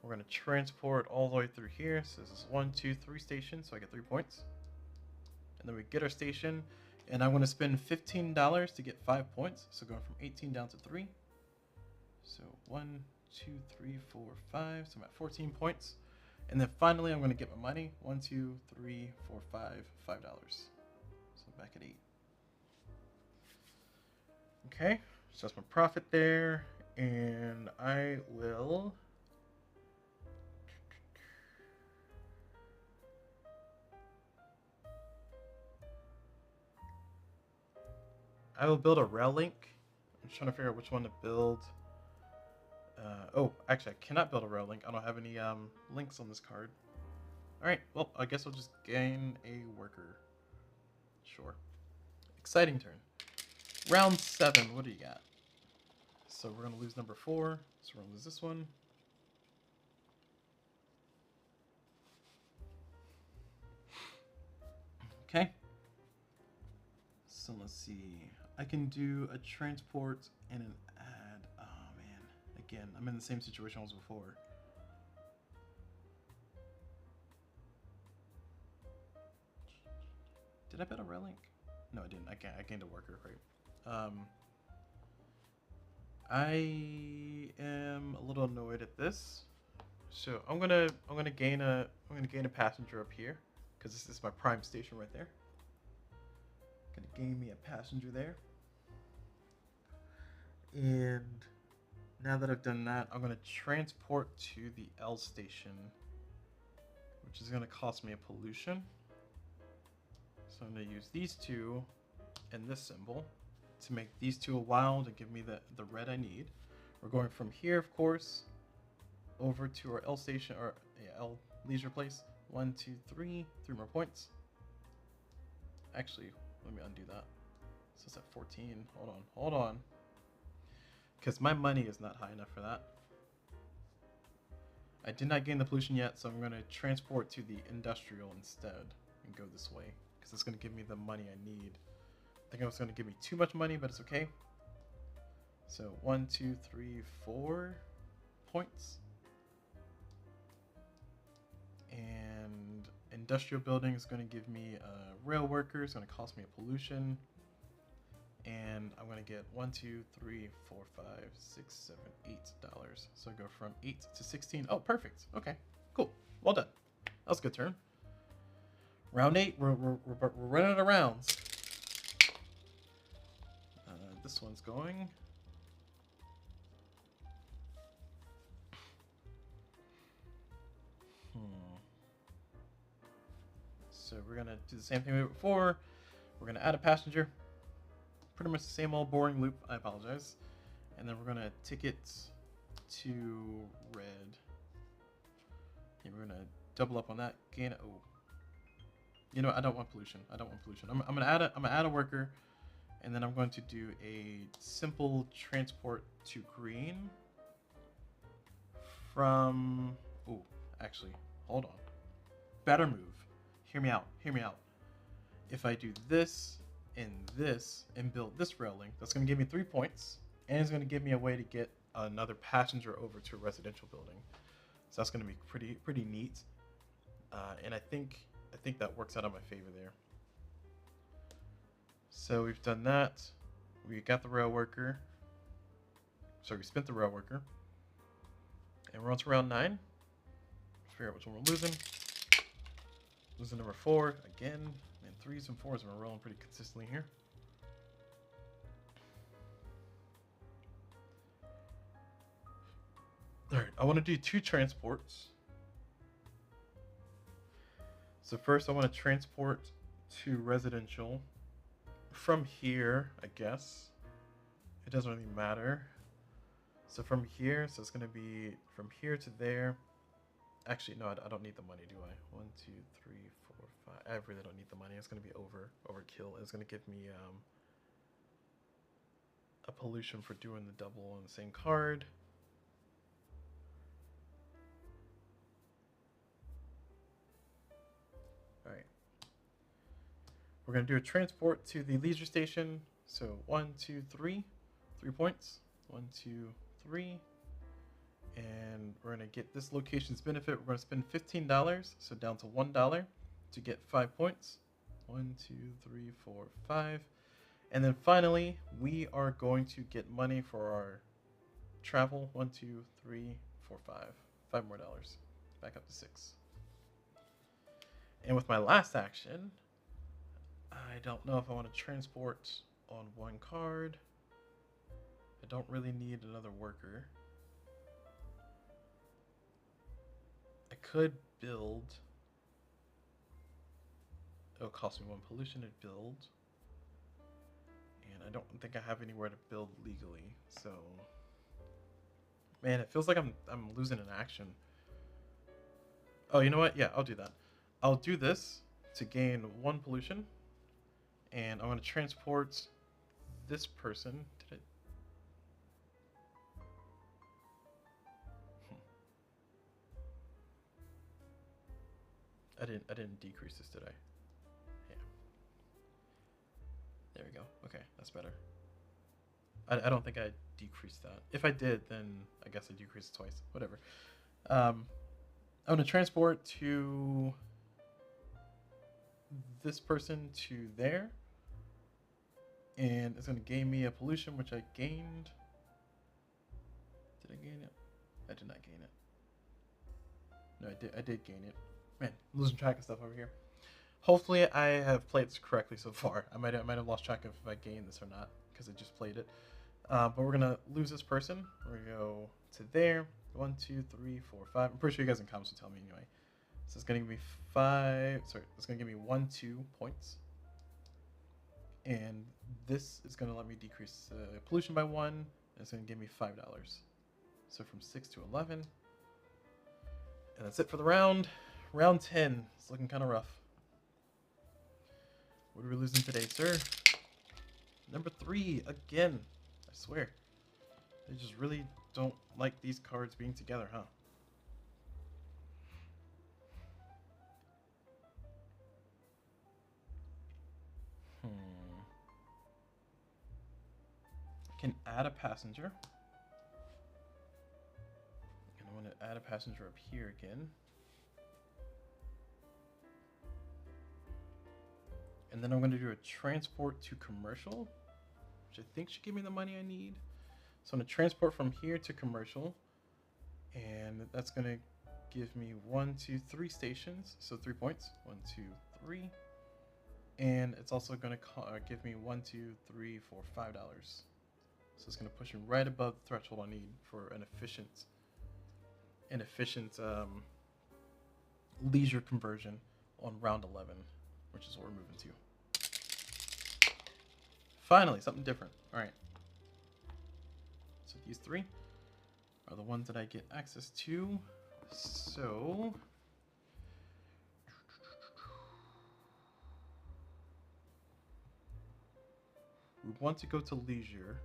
We're gonna transport all the way through here. So this is 1, 2, 3 stations, so I get 3 points. And then we get our station, and I'm gonna spend $15 to get 5 points. So going from 18 down to 3. So 1, 2, 3, 4, 5. So I'm at 14 points. And then finally, I'm going to get my money. 1, 2, 3, 4, 5, $5. So I'm back at 8. Okay, so that's my profit there. And I will build a rail link. I'm just trying to figure out which one to build. Oh, actually, I cannot build a rail link. I don't have any links on this card. Alright, well, I guess I'll just gain a worker. Sure. Exciting turn. Round 7, what do you got? So we're going to lose number 4. So we're going to lose this one. Okay. So let's see. I can do a transport and an add. Oh, man. Again, I'm in the same situation as before. Did I bet a rail link? No, I didn't. I gained a worker, right? I am a little annoyed at this. So I'm gonna gain a passenger up here because this is my prime station right there. Gonna gain me a passenger there. And now that I've done that, I'm gonna transport to the L station, which is gonna cost me a pollution. So I'm going to use these two and this symbol to make these two a wild and give me the red I need. We're going from here, of course, over to our L station, or yeah, L leisure place. 1, 2, 3 more points. Actually, let me undo that. So it's at 14. Hold on. Because my money is not high enough for that. I did not gain the pollution yet, so I'm going to transport to the industrial instead and go this way. Because it's going to give me the money I need. I think it was going to give me too much money, but it's okay. So 1, 2, 3, 4 points. And industrial building is going to give me a rail worker. It's going to cost me a pollution. And I'm going to get 1, 2, 3, 4, 5, 6, 7, $8. So I go from 8 to 16. Oh, perfect. Okay, cool. Well done. That was a good turn. Round 8, we're running out of rounds. This one's going. So we're going to do the same thing we did before. We're going to add a passenger. Pretty much the same old boring loop. I apologize. And then we're going to ticket to red. Okay, we're going to double up on that. Gain. Oh. You know what? I don't want pollution. I'm going to add a worker. And then I'm going to do a simple transport to green from, oh, actually, hold on. Better move. Hear me out. If I do this and build this rail link, that's going to give me 3 points. And it's going to give me a way to get another passenger over to a residential building. So that's going to be pretty neat. And I think that works out in my favor there. So we've done that. We got the rail worker. So we spent the rail worker. And we're on to round 9. Figure out which one we're losing. Losing number 4 again. And 3s and 4s we're rolling pretty consistently here. Alright, I want to do 2 transports. So first I want to transport to residential. From here, I guess. It doesn't really matter. So from here, so it's going to be from here to there. Actually, no, I don't need the money, do I? 1, 2, 3, 4, 5. I really don't need the money. It's going to be overkill. It's going to give me a pollution for doing the double on the same card. All right. We're going to do a transport to the leisure station. So 1, 2, 3. 3 points. 1, 2, 3. And we're going to get this location's benefit. We're going to spend $15. So down to $1 to get 5 points. 1, 2, 3, 4, 5. And then finally, we are going to get money for our travel. 1, 2, 3, 4, 5. $5 more. Back up to 6. And with my last action, I don't know if I want to transport on 1 card. I don't really need another worker. I could build. It'll cost me 1 pollution to build. And I don't think I have anywhere to build legally. So, man, it feels like I'm losing an action. Oh, you know what? Yeah, I'll do that. I'll do this to gain 1 pollution. And I'm going to transport this person. I didn't decrease this, did I? Yeah. There we go. Okay, that's better. I don't think I decreased that. If I did, then I guess I decreased it twice. Whatever. I'm going to transport to this person to there. And it's going to gain me a pollution, which I gained. Did I gain it? I did not gain it. No, I did gain it. Man, I'm losing track of stuff over here. Hopefully I have played this correctly so far. I might have lost track of if I gained this or not, because I just played it. But we're going to lose this person. We're going to go to there. 1, 2, 3, 4, 5. I'm pretty sure you guys in comments will tell me anyway. So it's going to give me 5. Sorry, it's going to give me 1, 2 points. And this is going to let me decrease pollution by 1, and it's going to give me $5. So from 6 to 11. And that's it for the round. Round 10. It's looking kind of rough. What are we losing today, sir? Number 3 again. I swear. They just really don't like these cards being together, huh? Can add a passenger. And I want to add a passenger up here again. And then I'm going to do a transport to commercial, which I think should give me the money I need. So I'm going to transport from here to commercial. And that's going to give me 1, 2, 3 stations. So 3 points. 1, 2, 3. And it's also going to give me 1, 2, 3, 4, $5. So it's going to push me right above the threshold I need for an efficient leisure conversion on round 11, which is what we're moving to. Finally, something different. All right. So these 3 are the ones that I get access to. So we want to go to leisure.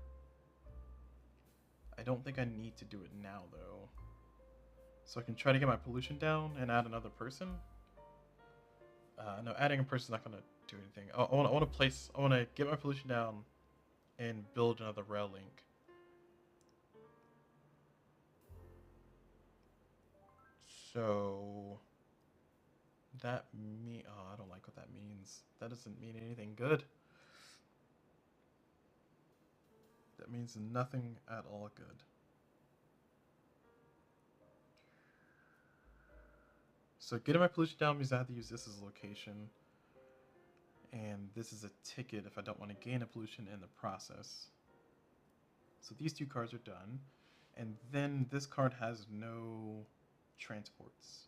I don't think I need to do it now, though. So I can try to get my pollution down and add another person. No, adding a person is not going to do anything. I want to get my pollution down and build another rail link. So that oh, I don't like what that means. That doesn't mean anything good. That means nothing at all good. So getting my pollution down means I have to use this as a location. And this is a ticket if I don't want to gain a pollution in the process. So these 2 cards are done. And then this card has no transports,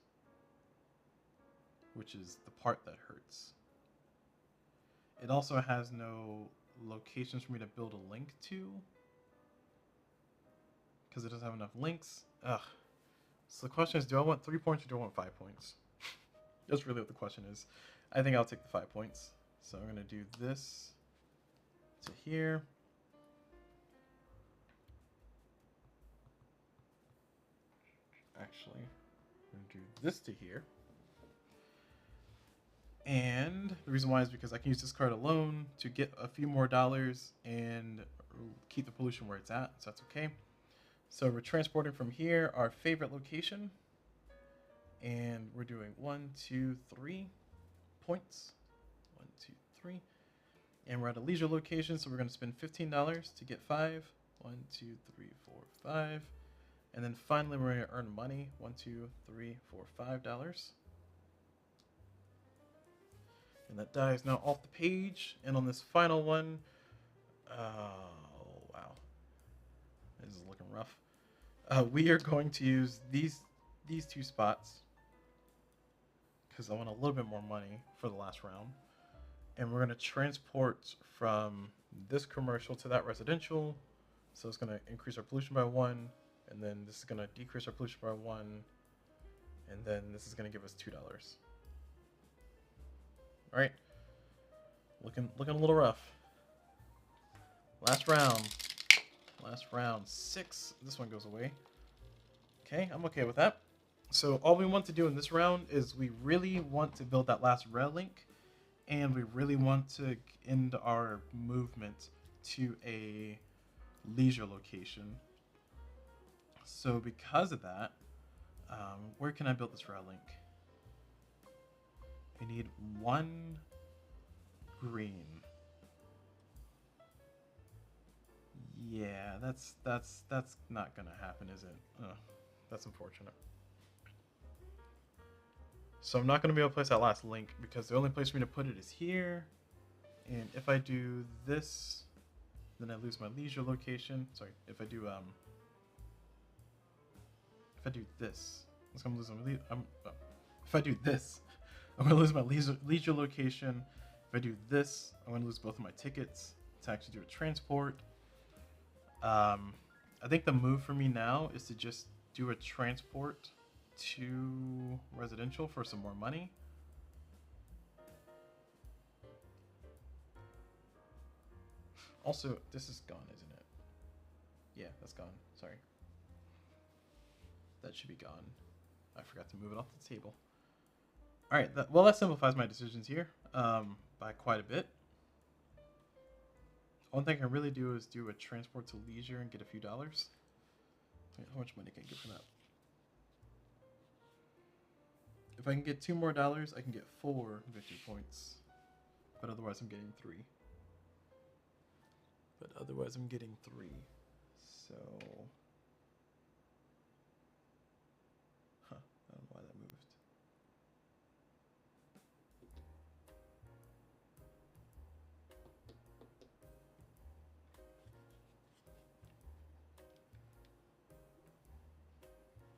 which is the part that hurts. It also has no locations for me to build a link to, because it doesn't have enough links. Ugh. So the question is, do I want 3 points or do I want 5 points? That's really what the question is. I think I'll take the 5 points. So I'm going to do this to here. Actually, I'm going to do this to here. And the reason why is because I can use this card alone to get a few more dollars and keep the pollution where it's at, so that's okay. So we're transporting from here, our favorite location, and we're doing 1, 2, 3 points. 1, 2, 3. And we're at a leisure location, so we're going to spend $15 to get 5. 1, 2, 3, 4, 5. And then finally, we're going to earn money. 1, 2, 3, 4, $5. And that die is now off the page. And on this final one, oh, wow. This is looking rough. We are going to use these 2 spots because I want a little bit more money for the last round. And we're going to transport from this commercial to that residential. So it's going to increase our pollution by 1. And then this is going to decrease our pollution by 1. And then this is going to give us $2. All right. Looking a little rough. Last round. 6. This one goes away. Okay, I'm okay with that. So all we want to do in this round is we really want to build that last rail link, and we really want to end our movement to a leisure location. So because of that, where can I build this rail link? I need 1 green. Yeah, that's not gonna happen, is it? That's unfortunate. So I'm not gonna be able to place that last link because the only place for me to put it is here. And if I do this, then I lose my leisure location. Sorry, if I do this, I'm gonna lose my if I do this, I'm gonna lose my leisure location. If I do this, I'm going to lose both of my tickets to actually do a transport. I think the move for me now is to just do a transport to residential for some more money. Also, this is gone, isn't it? Yeah, that's gone. Sorry. That should be gone. I forgot to move it off the table. All right, well, that simplifies my decisions here by quite a bit. One thing I can really do is do a transport to leisure and get a few dollars. How much money can I get for that? If I can get $2 more, I can get 4 victory points. But otherwise, I'm getting 3. So, I don't know why that moved.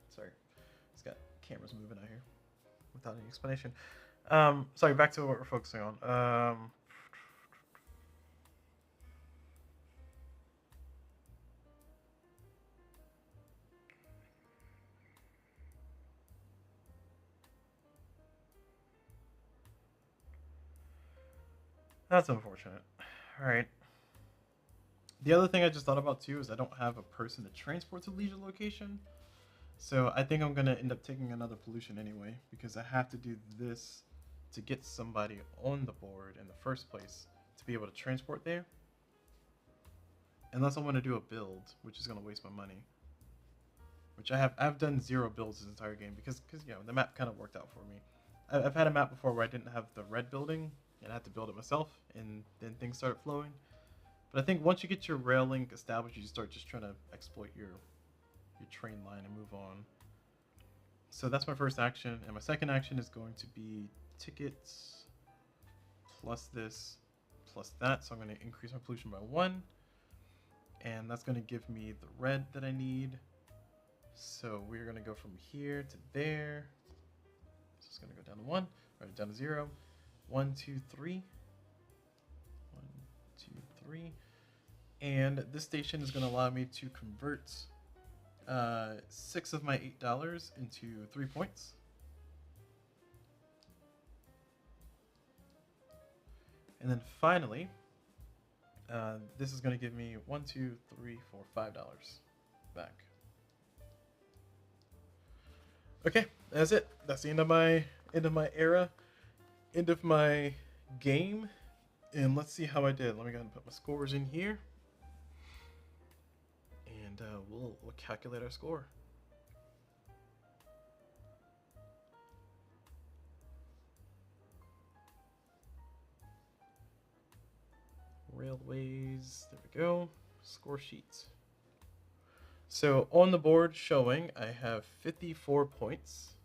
Sorry, it's got cameras moving out here without any explanation. Sorry, back to what we're focusing on. That's unfortunate. All right. The other thing I just thought about too is I don't have a person to transport to leisure location. So I think I'm going to end up taking another pollution anyway, because I have to do this to get somebody on the board in the first place to be able to transport there. Unless I want to do a build, which is going to waste my money. Which I've done 0 builds this entire game because you know, the map kind of worked out for me. I've had a map before where I didn't have the red building and I had to build it myself, and then things started flowing. But I think once you get your rail link established, you start just trying to exploit your train line and move on. So that's my first action, and my second action is going to be tickets plus this plus that. So I'm going to increase my pollution by 1, and that's going to give me the red that I need. So we're going to go from here to there. So it's going to go down to 1, right down to 0. 1, 2, 3. 1, 2, 3. And this station is going to allow me to convert 6 of my $8 into 3 points. And then finally, this is going to give me $1, 2, 3, 4, $5 back. Okay, that's it. That's the end of my era, end of my game. And let's see how I did. Let me go ahead and put my scores in here. And we'll calculate our score. Railways, there we go. Score sheet. So on the board showing, I have 54 points.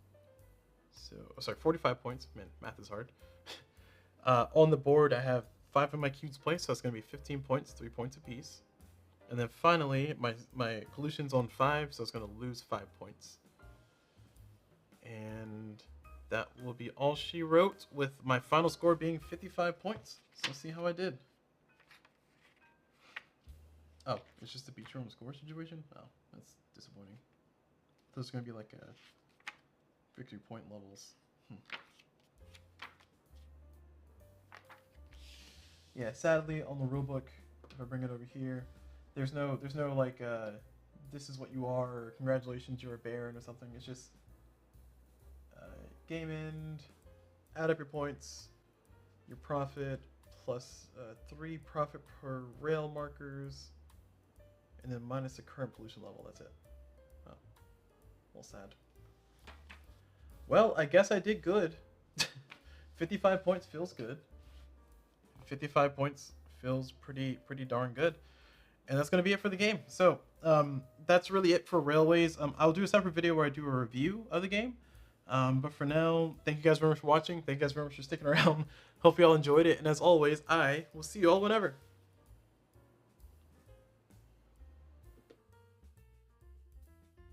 So, oh, sorry, 45 points. Man, math is hard. On the board, I have 5 of my cubes placed, so it's going to be 15 points, 3 points apiece. And then finally, my pollution's on 5, so it's going to lose 5 points. And that will be all she wrote, with my final score being 55 points. So let's see how I did. Oh, it's just a beach room score situation? Oh, that's disappointing. I thought it was going to be like a victory point levels. Yeah, sadly, on the rulebook, if I bring it over here, there's no like, this is what you are, or congratulations, you're a baron, or something. It's just game end, add up your points, your profit, plus 3 profit per rail markers, and then minus the current pollution level. That's it. Oh, a little sad. Well, I guess I did good. 55 points feels good. 55 points feels pretty darn good. And that's going to be it for the game. So that's really it for Railways. I'll do a separate video where I do a review of the game. But for now, thank you guys very much for watching. Thank you guys very much for sticking around. Hope you all enjoyed it. And as always, I will see you all whenever.